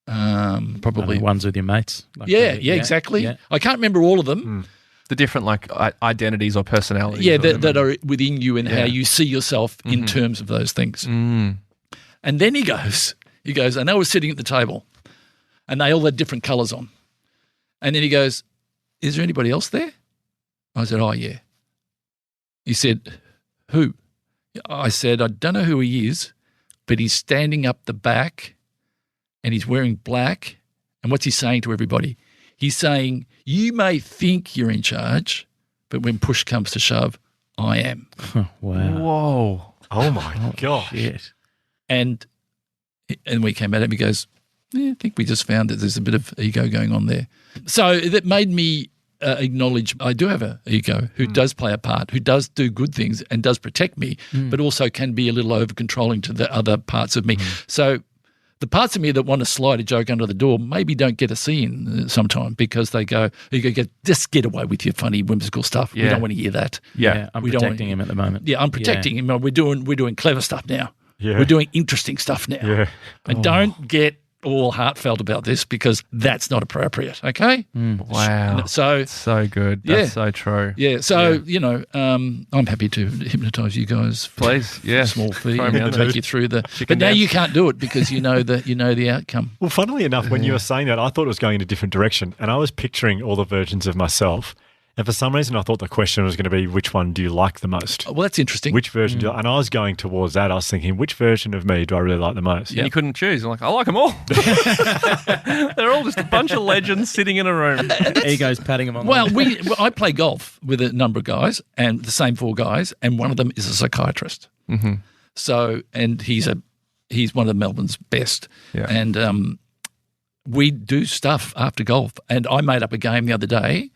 Probably. Ones with your mates. Like exactly. Yeah. I can't remember all of them. The different identities or personalities. Yeah, that are within you and how you see yourself in terms of those things. And then he goes, and they were sitting at the table, and they all had different colours on. And then he goes, is there anybody else there? I said, oh, yeah. He said, who? I said, I don't know who he is, but he's standing up the back and he's wearing black. And what's he saying to everybody? He's saying, you may think you're in charge, but when push comes to shove, I am. Wow. Whoa. Oh, my gosh. Shit. And we came at him, he goes, yeah, I think we just found that there's a bit of ego going on there. So that made me acknowledge I do have an ego who does play a part, who does do good things and does protect me, but also can be a little over-controlling to the other parts of me. So the parts of me that want to slide a joke under the door maybe don't get a see in sometime, because they go, just get away with your funny, whimsical stuff. We don't want to hear that. Yeah, I'm protecting him at the moment. Yeah, I'm protecting him. We're doing clever stuff now. Yeah. We're doing interesting stuff now. Yeah. And don't get all heartfelt about this, because that's not appropriate, okay? Wow. So good. That's so true. Yeah. So, I'm happy to hypnotise you guys for please, yeah. a small fee Throw me and under take the you through the chicken but now dance. you can't do it because you know the outcome. Well, funnily enough, when you were saying that, I thought it was going in a different direction, and I was picturing all the versions of myself. And for some reason, I thought the question was going to be, which one do you like the most? Well, that's interesting. Which version do you like? And I was going towards that. I was thinking, which version of me do I really like the most? And you couldn't choose. I'm like, I like them all. They're all just a bunch of legends sitting in a room. Ego's patting them on Well, the I play golf with a number of guys, and the same 4 guys, and one of them is a psychiatrist. Mm-hmm. So, and he's one of Melbourne's best. Yeah. And we do stuff after golf. And I made up a game the other day.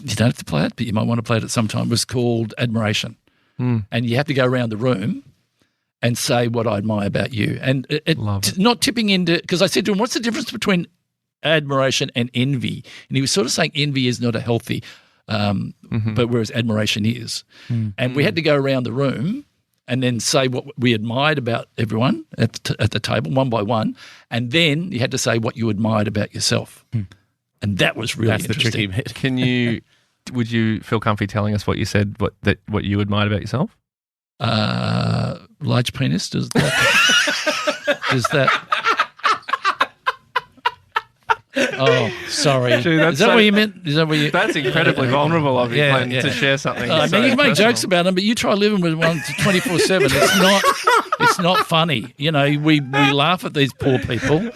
You don't have to play it, but you might want to play it at some time. It was called Admiration. And you have to go around the room and say what I admire about you. And not tipping into, because I said to him, what's the difference between admiration and envy? And he was sort of saying envy is not a healthy, but whereas admiration is. And we had to go around the room and then say what we admired about everyone at the table, one by one. And then you had to say what you admired about yourself. And that was really interesting. The tricky bit. Would you feel comfy telling us what you said, what you admired about yourself? Large penis, does that Oh, sorry. Gee, is that what you meant? Is that what you? That's incredibly vulnerable of you to share something. I mean, you can make jokes about them, but you try living with one 24/7. It's not funny. You know, we laugh at these poor people,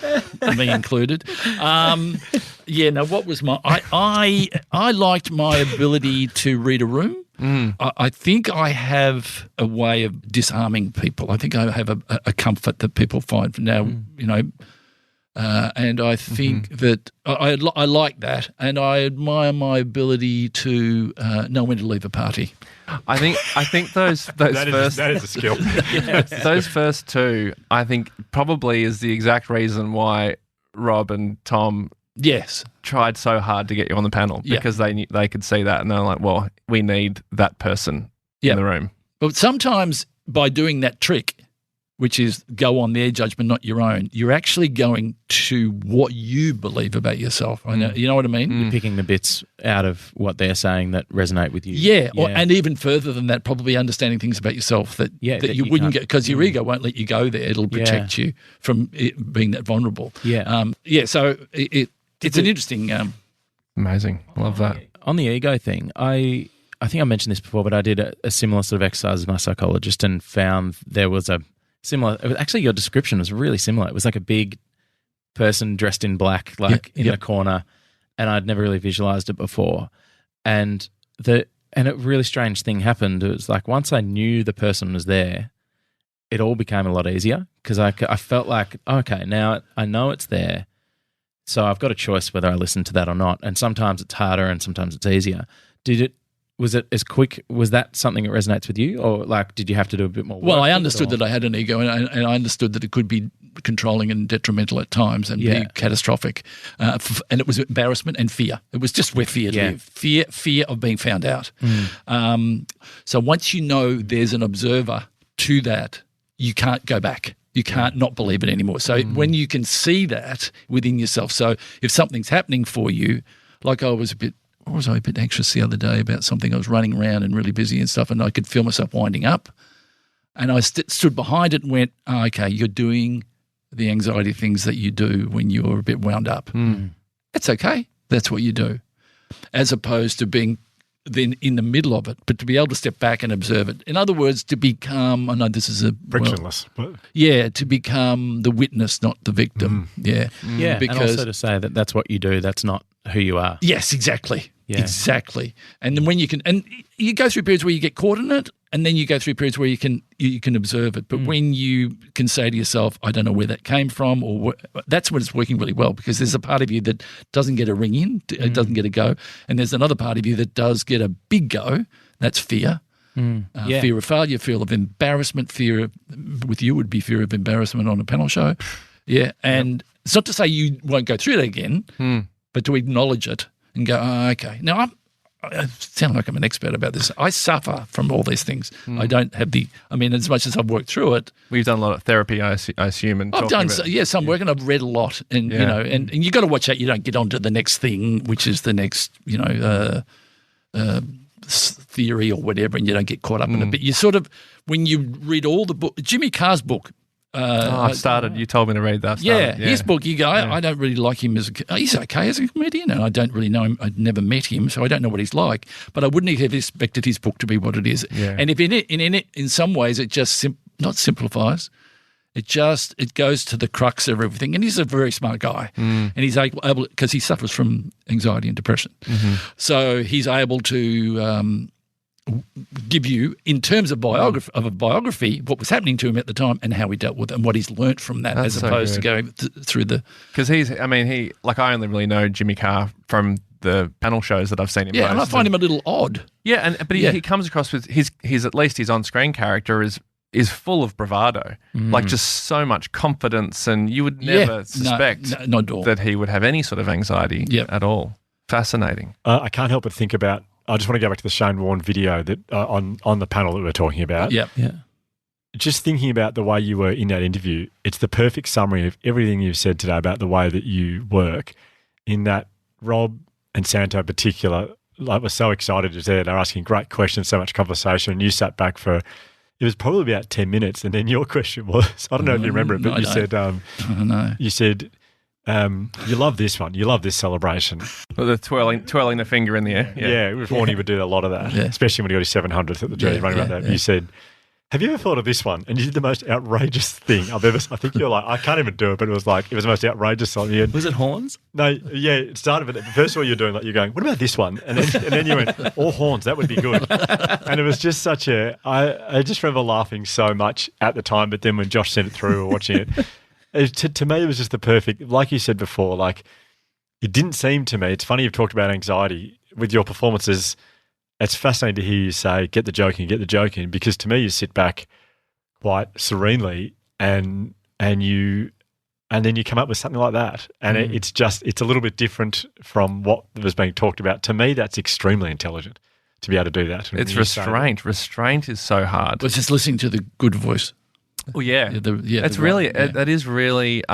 me included. What was my? I liked my ability to read a room. I think I have a way of disarming people. I think I have a comfort that people find now. You know. And I think that I like that, and I admire my ability to know when to leave a party. I think those that is a skill. Those first two, I think, probably is the exact reason why Rob and Tom tried so hard to get you on the panel, because they could see that, and they're like, well, we need that person in the room. But sometimes by doing that trick, which is go on their judgment, not your own, you're actually going to what you believe about yourself. I know, you know what I mean? You're picking the bits out of what they're saying that resonate with you. Yeah. And even further than that, probably understanding things about yourself that you wouldn't get, because your ego won't let you go there. It'll protect you from it being that vulnerable. So it's an interesting... Amazing. I love that. On the ego thing, I think I mentioned this before, but I did a similar sort of exercise with my psychologist and found there was a similar. Actually, your description was really similar. It was like a big person dressed in black, in the corner, and I'd never really visualized it before. And a really strange thing happened. It was like once I knew the person was there, it all became a lot easier, because I felt like, okay, now I know it's there, so I've got a choice whether I listen to that or not. And sometimes it's harder, and sometimes it's easier. Was it as quick? Was that something that resonates with you, or like did you have to do a bit more work? Well, I understood that I had an ego, and I understood that it could be controlling and detrimental at times and be catastrophic. And it was embarrassment and fear. It was just where fear lived. Fear of being found out. So once you know there's an observer to that, you can't go back. You can't not believe it anymore. So when you can see that within yourself, so if something's happening for you, like I was a bit anxious the other day about something. I was running around and really busy and stuff, and I could feel myself winding up. And I stood behind it and went, okay, you're doing the anxiety things that you do when you're a bit wound up. That's okay. That's what you do. As opposed to being then in the middle of it, but to be able to step back and observe it. In other words, to become, I know this is frictionless. To become the witness, not the victim. Because, and also to say that that's what you do, that's not who you are. Yes, exactly. Yeah. Exactly. And then when you go through periods where you get caught in it, and then you go through periods where you can observe it. But when you can say to yourself, I don't know where that came from, that's when it's working really well, because there's a part of you that doesn't get a ring in, it doesn't get a go, and there's another part of you that does get a big go. That's fear. Fear of failure, fear of embarrassment, with you would be fear of embarrassment on a panel show. Yeah, and it's not to say you won't go through that again, but to acknowledge it and go, okay. Now, I sound like I'm an expert about this. I suffer from all these things. I don't have as much as I've worked through it. We've done a lot of therapy, I assume. And I've done some work, and I've read a lot. And, you know, and you got to watch out you don't get on to the next thing, which is the next, theory or whatever, and you don't get caught up in it. But you sort of, when you read all the book, Jimmy Carr's book, I've started. You told me to read that. His book. You go. I don't really like him he's okay as a comedian, and I don't really know him. I'd never met him, so I don't know what he's like. But I wouldn't have expected his book to be what it is. Yeah. And if in some ways, it just not simplifies. It goes to the crux of everything. And he's a very smart guy, and he's able, because he suffers from anxiety and depression, so he's able to give you, in terms of a biography, what was happening to him at the time and how he dealt with it and what he's learnt from that. That's as opposed to going through the... Because I only really know Jimmy Carr from the panel shows that I've seen him. Yeah, and I find him a little odd. Yeah, but he comes across with his at least his on-screen character is full of bravado, like just so much confidence, and you would never suspect not at all. that he would have any sort of anxiety at all. Fascinating. I can't help but think about, I just want to go back to the Shane Warne video that on the panel that we were talking about. Yeah. Just thinking about the way you were in that interview, it's the perfect summary of everything you've said today about the way that you work, in that Rob and Santo in particular, like, were so excited to there. They're asking great questions, so much conversation. And you sat back for, it was probably about 10 minutes. And then your question was, I don't know if you remember it, but you said, you said, you love this one. You love this celebration. Well, the twirling the finger in the air. Yeah, Warnie would do a lot of that, especially when he got his 700th at the G, running around that. You said, have you ever thought of this one? And you did the most outrageous thing I've ever. I think you're like, I can't even do it, but it was the most outrageous song. Was it horns? No, yeah, it started with it. First of all, you're doing you're going, what about this one? And then you went, all horns, that would be good. And it was just such I just remember laughing so much at the time, but then when Josh sent it through or watching it, to me, it was just the perfect, like you said before, like, it didn't seem to me, it's funny you've talked about anxiety with your performances. It's fascinating to hear you say, get the joke in, because to me, you sit back quite serenely and then you come up with something like that. And it's a little bit different from what was being talked about. To me, that's extremely intelligent to be able to do that. It's restraint. Restraint is so hard. But just listening to the good voice. Well, it's really, that is really,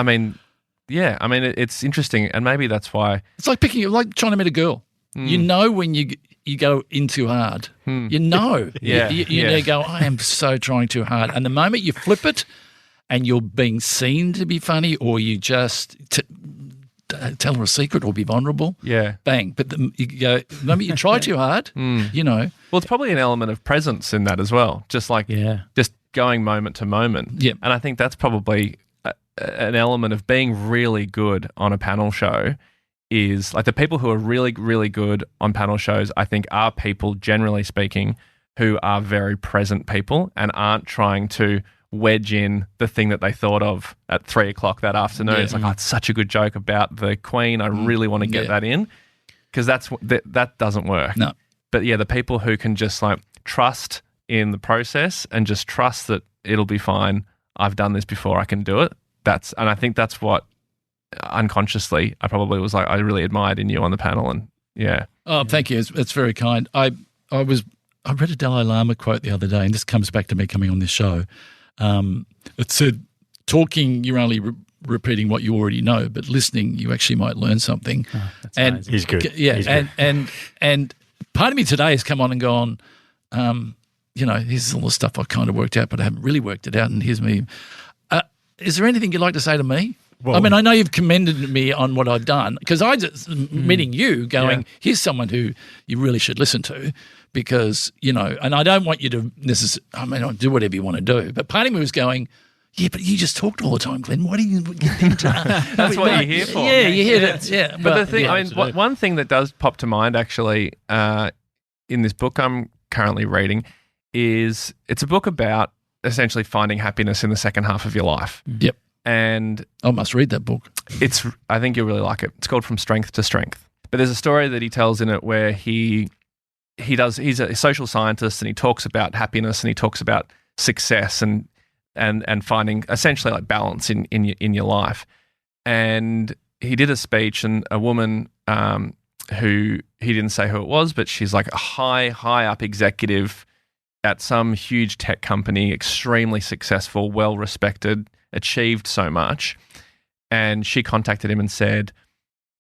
it's interesting. And maybe that's why. It's like trying to meet a girl. You know when you go in too hard. You know. You go, I am so trying too hard. And the moment you flip it and you're being seen to be funny, or you just tell her a secret or be vulnerable, bang. But the moment you try too hard, you know. Well, it's probably an element of presence in that as well, just like just going moment to moment. Yeah. And I think that's probably an element of being really good on a panel show. Is like the people who are really, really good on panel shows, I think, are people, generally speaking, who are very present people and aren't trying to wedge in the thing that they thought of at 3:00 that afternoon. It's like, it's such a good joke about the Queen. I really want to get that in, because that doesn't work. No. But the people who can just like trust in the process and just trust that it'll be fine. I've done this before. I can do it. And I think that's what, unconsciously, I probably was like, I really admired in you on the panel. And oh, thank you. It's very kind. I read a Dalai Lama quote the other day, and this comes back to me coming on this show. It said, talking, you're only repeating what you already know, but listening, you actually might learn something. Oh, that's and amazing. He's good. Yeah, He's good. And part of me today has come on and gone, here's all the stuff I kind of worked out, but I haven't really worked it out, and here's me. Is there anything you'd like to say to me? Well, I mean, I know you've commended me on what I've done, because I just meeting you going, here's someone who you really should listen to, because, and I don't want you to necessarily, do whatever you want to do. But part of me was going, yeah, but you just talked all the time, Glenn. Why do you get into That's what you're here for. Yeah, you're here to, yeah. But the thing, one thing that does pop to mind actually in this book I'm currently reading is it's a book about essentially finding happiness in the second half of your life. Yep. And I must read that book. I think you'll really like it. It's called From Strength to Strength. But there's a story that he tells in it where he's a social scientist, and he talks about happiness, and he talks about success and finding essentially like balance in your life. And he did a speech, and a woman who he didn't say who it was, but she's like a high up executive at some huge tech company, extremely successful, well respected, achieved so much. And she contacted him and said,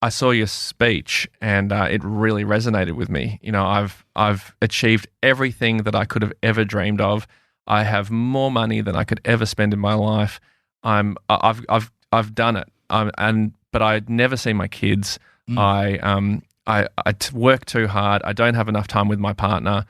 I saw your speech and it really resonated with me. I've achieved everything that I could have ever dreamed of. I have more money than I could ever spend in my life. I've done it. But I'd never seen my kids. I work too hard. I don't have enough time with my partner.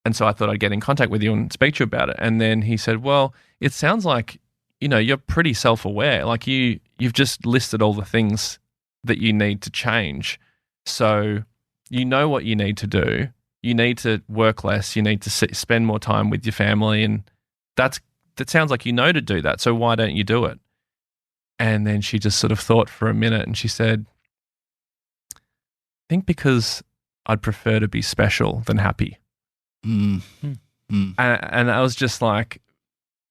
And so I thought I'd get in contact with you and speak to you about it. And then he said, well, it sounds like, you're pretty self-aware. Like you've just listed all the things that you need to change. So you know what you need to do. You need to work less. You need to spend more time with your family. And that sounds like you know to do that. So why don't you do it? And then she just sort of thought for a minute and she said, I think because I'd prefer to be special than happy. And I was just like,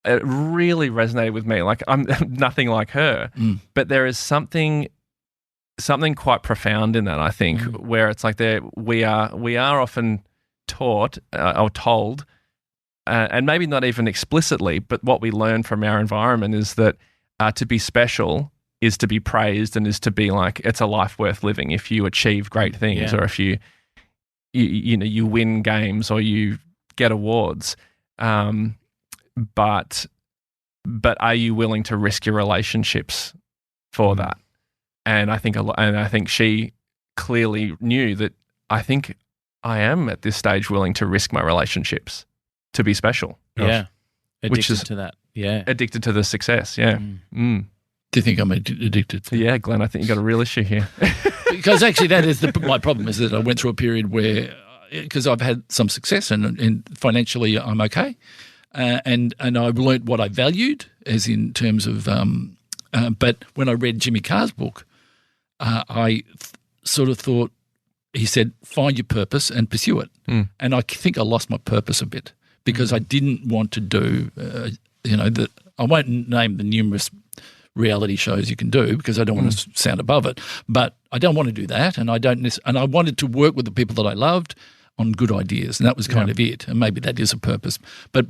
it really resonated with me. Like I'm nothing like her, but there is something quite profound in that, I think, where it's like we are often taught or told, and maybe not even explicitly, but what we learn from our environment is that to be special is to be praised and is to be like, it's a life worth living if you achieve great things or if you win games or you get awards. But are you willing to risk your relationships for that? And I think she clearly knew that I think I am at this stage willing to risk my relationships to be special. Yeah. Which is to that. Yeah. Addicted to the success. Yeah. Do you think I'm addicted to? Yeah, Glenn, I think you got a real issue here. Because actually that is my problem, is that I went through a period where, because I've had some success and financially I'm okay. And I've learnt what I valued, as in terms of, but when I read Jimmy Carr's book, I sort of thought, he said, find your purpose and pursue it. And I think I lost my purpose a bit because I didn't want to do, I won't name the numerous reality shows you can do because I don't want to sound above it, but I don't want to do that. And I wanted to work with the people that I loved on good ideas, and that was kind of it. And maybe that is a purpose. But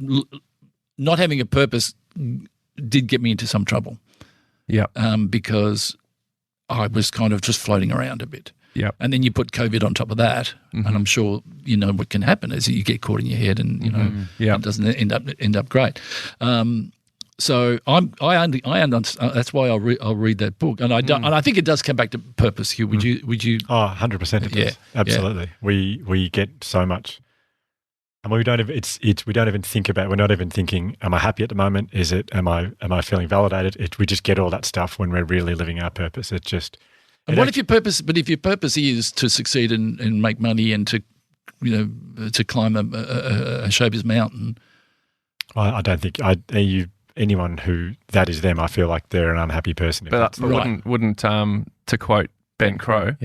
not having a purpose did get me into some trouble. Yeah. Because I was kind of just floating around a bit. Yeah. And then you put COVID on top of that, and I'm sure you know what can happen is you get caught in your head, and it doesn't end up great. So I understand. That's why I'll read that book, and and I think it does come back to purpose. Hugh, would you? Oh, 100% it does. Absolutely. Yeah. We get so much, and we don't even we don't even think about. We're not even thinking, am I happy at the moment? Is it? Am I feeling validated? We just get all that stuff when we're really living our purpose. It's just. And what if your purpose? But if your purpose is to succeed and make money and to, to climb a showbiz mountain, I don't think anyone who that is them. I feel like they're an unhappy person. But wouldn't to quote Ben Crow,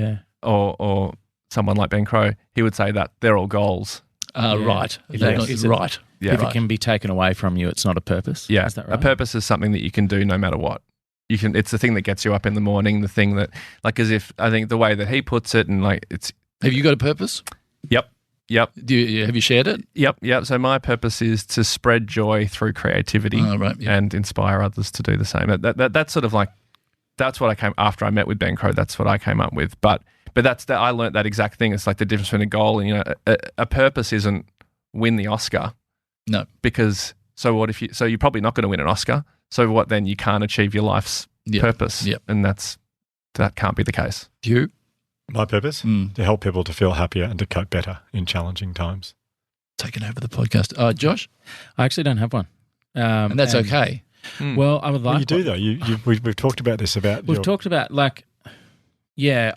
or someone like Ben Crow, he would say that they're all goals. Right. Right. Yeah. If it can be taken away from you, it's not a purpose. Yeah. Is that right? A purpose is something that you can do no matter what. It's the thing that gets you up in the morning, the thing that, like, as if, I think the way that he puts it, and like, it's. Have you got a purpose? Yep. Have you shared it? Yep. So my purpose is to spread joy through creativity and inspire others to do the same. That's sort of like, that's what I came after I met with Ben Crow. That's what I came up with. But that's that I learned that exact thing. It's like the difference between a goal and a purpose isn't win the Oscar. No, because what if you're probably not going to win an Oscar. So what then? You can't achieve your life's purpose, and that can't be the case. You, my purpose, to help people to feel happier and to cope better in challenging times. Taking over the podcast, Josh. I actually don't have one, and that's okay. Well, I would like. Well, you do though. We've talked about this We've talked about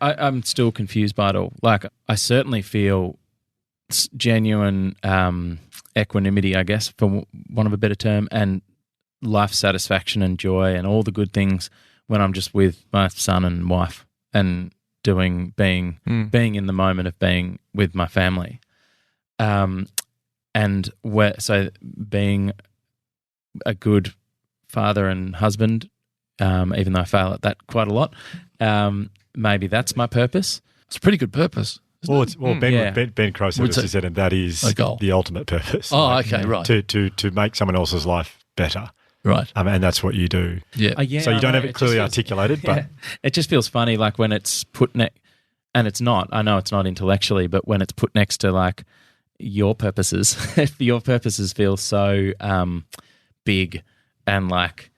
I'm still confused by it all. Like, I certainly feel genuine equanimity, I guess, for want of a better term, and life satisfaction and joy and all the good things when I'm just with my son and wife and being in the moment of being with my family. So being a good father and husband, even though I fail at that quite a lot, maybe that's my purpose. It's a pretty good purpose. Ben Crow said, and that is the ultimate purpose. Oh, okay, right. To make someone else's life better. Right. And that's what you do. Yeah. So you don't have it clearly articulated, but it just feels funny, like when it's put and it's not. I know it's not intellectually, but when it's put next to like your purposes, if your purposes feel so big and like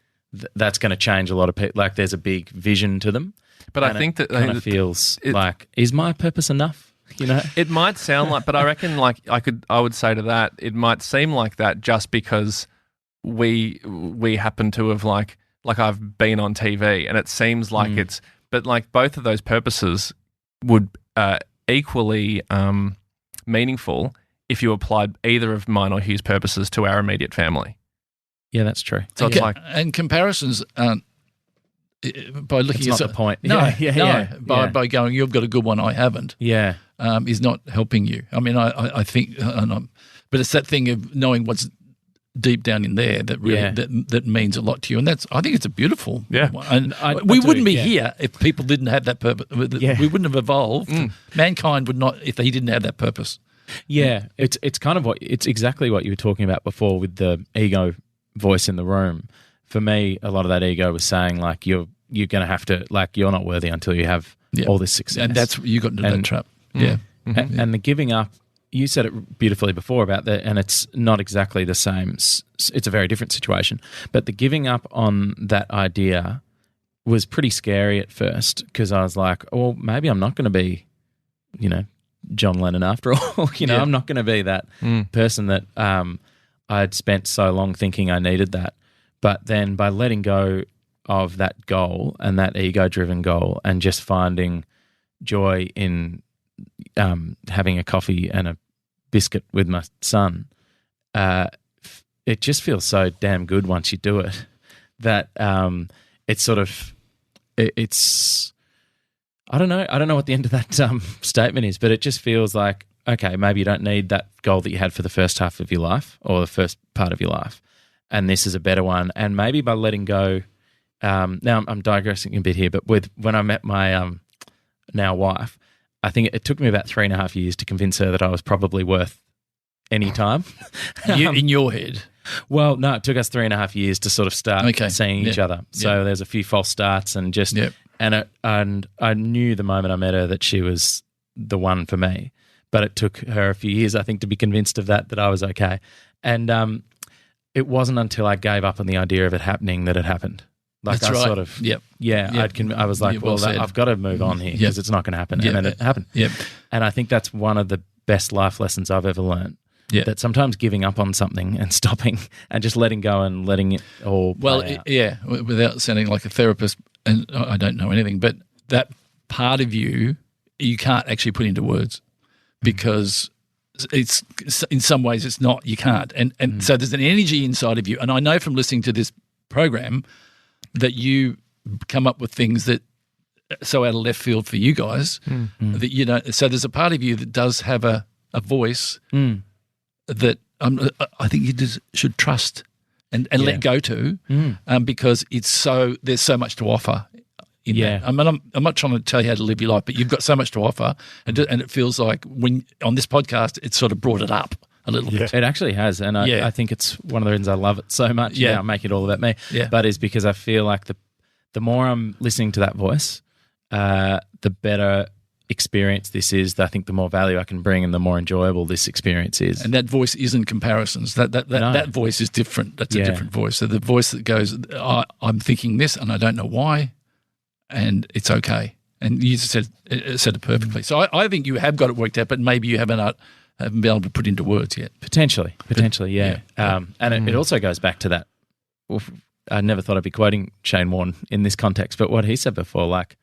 that's going to change a lot of people. Like there's a big vision to them. But I think that kind of feels like, is my purpose enough? It might sound like, but I reckon like I would say to that, it might seem like that just because we happen to have like I've been on TV and it seems like it's, but like both of those purposes would equally meaningful if you applied either of mine or Hugh's purposes to our immediate family. Yeah, that's true. So it's like, and comparisons aren't by looking it's at not the point. By going, you've got a good one, I haven't. Yeah, is not helping you. I mean, I think, but it's that thing of knowing what's deep down in there that really that means a lot to you, and I think it's a beautiful one. And we wouldn't be here if people didn't have that purpose. We wouldn't have evolved. Mankind would not if they didn't have that purpose. Yeah, it's kind of it's exactly what you were talking about before with the ego voice in the room. For me, a lot of that ego was saying like you're you're going to have to, like, you're not worthy until you have all this success. And that's, you got into that trap. Yeah. And the giving up, you said it beautifully before about that, and it's not exactly the same. It's a very different situation. But the giving up on that idea was pretty scary at first, because I was like, oh, maybe I'm not going to be, you know, John Lennon after all. You know, I'm not going to be that person that I'd spent so long thinking I needed that. But then by letting go of that goal and that ego-driven goal and just finding joy in having a coffee and a biscuit with my son, it just feels so damn good once you do it that it's sort of it's I don't know what the end of that statement is, but it just feels like, okay, maybe you don't need that goal that you had for the first half of your life or the first part of your life, and this is a better one. And maybe by letting go, now I'm digressing a bit here, but when I met my now wife, I think it took me about 3.5 years to convince her that I was probably worth any time. In your head? Well, no, it took us 3.5 years to sort of start seeing each other. So there's a few false starts and just and I knew the moment I met her that she was the one for me. But it took her a few years, I think, to be convinced of that I was okay. And it wasn't until I gave up on the idea of it happening that it happened. Like That's I right. sort of, I was like, I've got to move on here because it's not going to happen. And then it happened. And I think that's one of the best life lessons I've ever learned. That sometimes giving up on something and stopping and just letting go and letting it all play out. Without sounding like a therapist, and I don't know anything, but that part of you can't actually put into words because it's in some ways it's not, you can't. And so there's an energy inside of you. And I know from listening to this program that you come up with things that are so out of left field for you guys that you don't. So there's a part of you that does have a voice that I think you just should trust and let go to because there's so much to offer. In that. I mean, I'm not trying to tell you how to live your life, but you've got so much to offer, and it feels like when on this podcast, it's sort of brought it up a little bit. It actually has, and I think it's one of the reasons I love it so much. Yeah, make it all about me. Yeah. But is because I feel like the more I'm listening to that voice, the better experience this is. I think the more value I can bring, and the more enjoyable this experience is. And that voice isn't comparisons. That voice is different. That's a different voice. So the voice that goes, I'm thinking this, and I don't know why, and it's okay. And you said it perfectly. So I think you have got it worked out, but maybe you haven't been able to put into words yet. Potentially, yeah. And it also goes back to that. Well, I never thought I'd be quoting Shane Warne in this context, but what he said before, like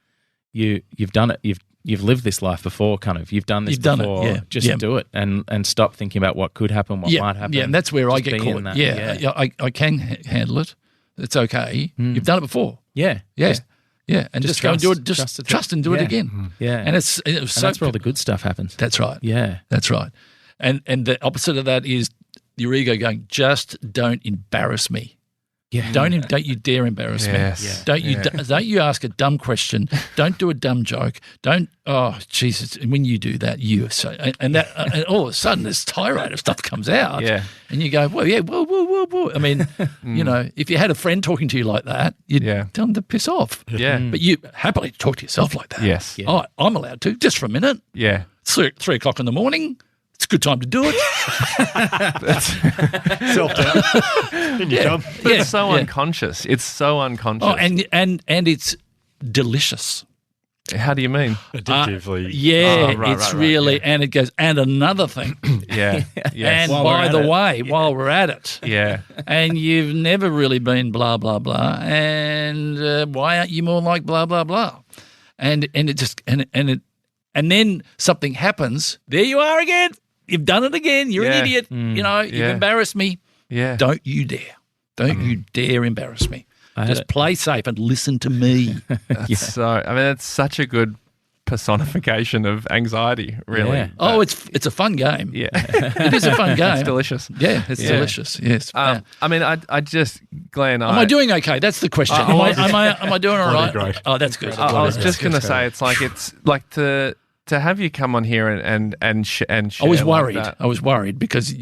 you've done it, you've lived this life before, kind of. You've done this before. Just do it and stop thinking about what could happen, what might happen. Yeah, and that's where I get caught. I can handle it. It's okay. You've done it before. Yeah. And just go and do it. Just trust and do it again. Yeah, and that's where all the good stuff happens. That's right. Yeah, that's right. And the opposite of that is your ego going, just don't embarrass me. Yeah, don't you dare embarrass me. Yeah. Don't you ask a dumb question. Don't do a dumb joke. Don't. Oh Jesus! And when you do that, and all of a sudden this tirade of stuff comes out. Yeah, and you go, well, yeah, whoa. I mean, you know, if you had a friend talking to you like that, you'd tell them to piss off. Yeah, but you happily talk to yourself like that. Yes. Yeah. Oh, I'm allowed to just for a minute. Yeah, it's 3 o'clock in the morning. It's a good time to do it. Self-doubt. In you come. But it's so unconscious. It's so unconscious. Oh, and it's delicious. How do you mean? Addictively. It's really, and it goes, and another thing. Yes. And by the way, while we're at it. Yeah. And you've never really been blah, blah, blah. And why aren't you more like blah, blah, blah? And it just, and then something happens. There you are again. You've done it again. You're an idiot. You know, you've embarrassed me. Yeah. Don't you dare. Don't you dare embarrass me. Just play safe and listen to me. It's such a good personification of anxiety, really. Yeah. Oh, it's a fun game. Yeah. It is a fun game. It's delicious. Yeah, it's delicious. Yes. I mean, I just, Glenn, am I doing okay? That's the question. Am I doing all right? Great. Oh, that's good. I was just going to say, it's like to have you come on here and share I was like worried. that. I was worried because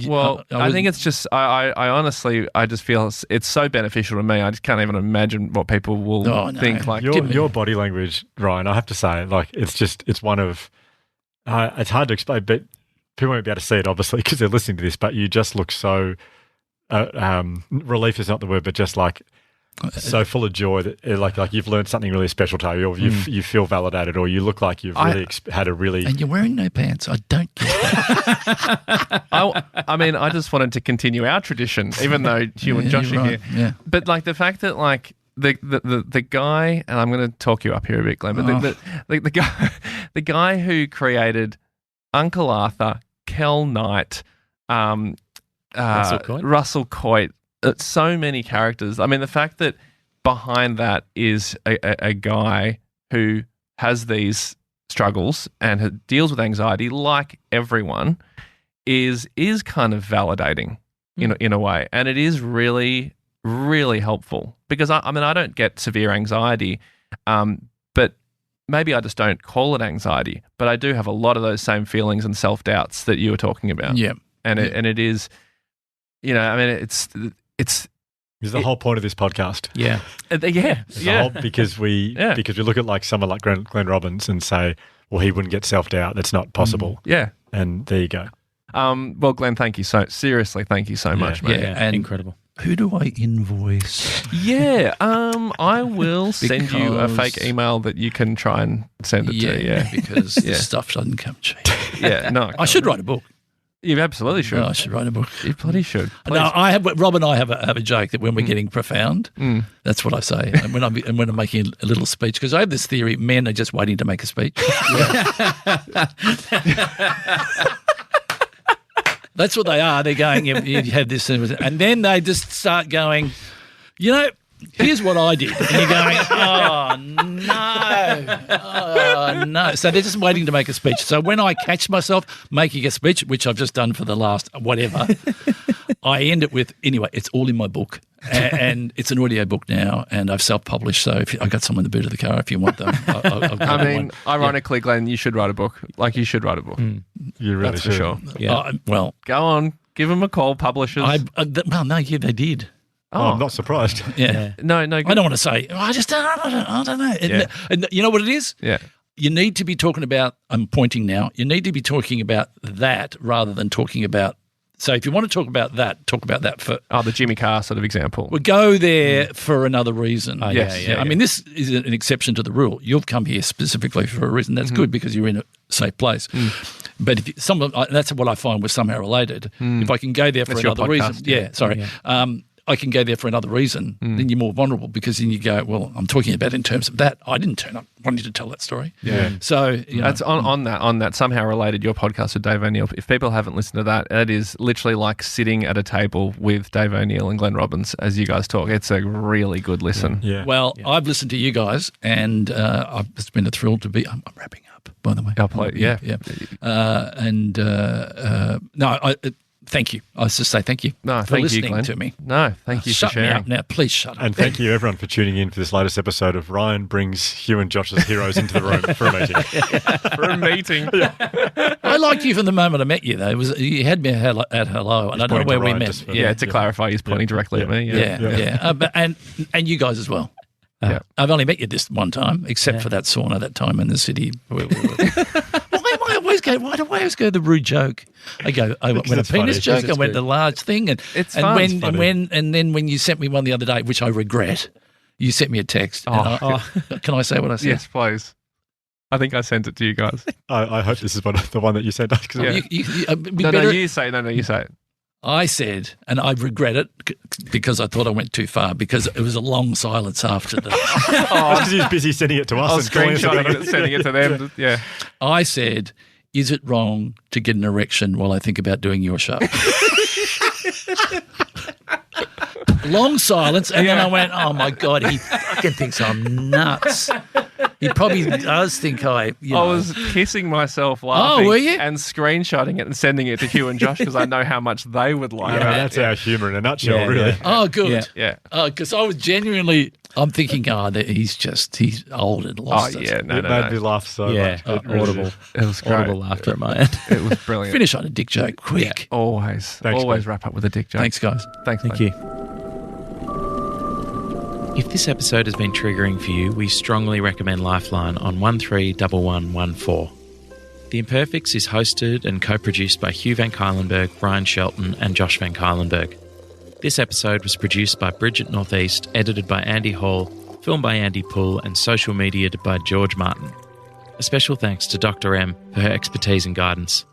I think it's just I honestly I just feel it's so beneficial to me. I just can't even imagine what people will think. Like your body language, Ryan. I have to say, like it's one of it's hard to explain, but people won't be able to see it obviously because they're listening to this. But you just look so relief is not the word, but just like. So full of joy that like you've learned something really special to you, or you feel validated, or you look like you've really had a really. And you're wearing no pants. I don't get that. I mean, I just wanted to continue our tradition, even though you and Josh are here. Yeah. But like the fact that like the guy, and I'm going to talk you up here a bit, Glenn. But the guy who created Uncle Arthur, Kel Knight, Russell Coight. So many characters. I mean, the fact that behind that is a guy who has these struggles and deals with anxiety like everyone is kind of validating in a way. And it is really, really helpful because, I mean, I don't get severe anxiety, but maybe I just don't call it anxiety, but I do have a lot of those same feelings and self-doubts that you were talking about. Yeah. And it is, I mean, it's the whole point of this podcast. Yeah. Because we look at like someone like Glenn Robbins and say, well, he wouldn't get self-doubt. That's not possible. Yeah. And there you go. Well, Glenn, thank you so much, mate. Yeah, and incredible. Who do I invoice? Yeah, I will send you a fake email that you can try and send it to. Yeah, because this stuff doesn't come cheap. Yeah, no. I should write a book. You absolutely should. No, I should write a book. You bloody should. Please. No, Rob and I have a joke that when we're getting profound, that's what I say. And when I'm making a little speech, because I have this theory: men are just waiting to make a speech. That's what they are. They're going, you have this, and then they just start going, here's what I did. And you're going, oh, no. So they're just waiting to make a speech. So when I catch myself making a speech, which I've just done for the last whatever, I end it with, anyway, it's all in my book. And it's an audio book now, and I've self-published. So I've got some in the boot of the car if you want them. I mean, ironically, Glenn, you should write a book. Like, you should write a book. You really That's should. for sure. Yeah. Go on. Give them a call, publishers. They did. Oh, I'm not surprised. Yeah. No. I don't want to say, I don't know. And you know what it is? Yeah. You need to be talking about, I'm pointing now, you need to be talking about that rather than talking about, so if you want to talk about that for. Oh, the Jimmy Carr sort of example. We'll go there for another reason. Yes. I mean, this is an exception to the rule. You've come here specifically for a reason. That's good because you're in a safe place. But if that's what I find was somehow related. If I can go there for another reason. I can go there for another reason, then you're more vulnerable because then you go, well, I'm talking about in terms of that. I didn't turn up wanting to tell that story. Yeah. So that's on that somehow related, your podcast with Dave O'Neill. If people haven't listened to that, it is literally like sitting at a table with Dave O'Neill and Glenn Robbins as you guys talk. It's a really good listen. Yeah. Well, I've listened to you guys and it's been a thrill to be, I'm wrapping up, by the way. Thank you. I was just say thank you. No, for thank you, listening Glenn. to me. No, thank you for sharing. Shut me up now. Please shut up. And thank you, everyone, for tuning in for this latest episode of Ryan Brings Hugh and Josh's Heroes into the room for a meeting. For a meeting. I liked you from the moment I met you, though. You had me at hello, and I don't know where we met. To clarify, he's pointing directly at me. And you guys as well. I've only met you this one time, except for that sauna that time in the city. Why do I always go the rude joke? I went a penis joke, I went the large thing, and then when you sent me one the other day, which I regret, you sent me a text. Can I say what I said? Yes, please. I think I sent it to you guys. I hope this is the one that you sent us. You say it. You say it. I said, and I regret it because I thought I went too far because it was a long silence after the. Because he was busy sending it to us. I was screenshotting it, sending it to them. Yeah. I said, is it wrong to get an erection while I think about doing your show? Long silence, and then I went, oh my God, he fucking thinks I'm nuts. He probably does think I was kissing myself laughing were you? And screenshotting it and sending it to Hugh and Josh because I know how much they would like it. That's our humour in a nutshell, really. Oh, good. Yeah. Because I was genuinely, I'm thinking, he's old and lost. Oh, yeah, It made me laugh so much. Audible. It was great. Audible laughter at my end. It was brilliant. Finish on a dick joke, quick. Always. Thanks, always mate. wrap up with a dick joke. Thanks, guys. Thanks, Thank mate. you. If this episode has been triggering for you, we strongly recommend Lifeline on 131114. The Imperfects is hosted and co-produced by Hugh Van Cuylenberg, Brian Shelton and Josh Van Cuylenberg. This episode was produced by Bridget Northeast, edited by Andy Hall, filmed by Andy Poole and social mediated by George Martin. A special thanks to Dr. M for her expertise and guidance.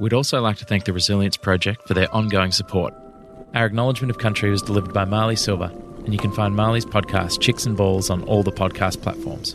We'd also like to thank the Resilience Project for their ongoing support. Our acknowledgement of country was delivered by Marley Silva, and you can find Marley's podcast Chicks and Balls on all the podcast platforms.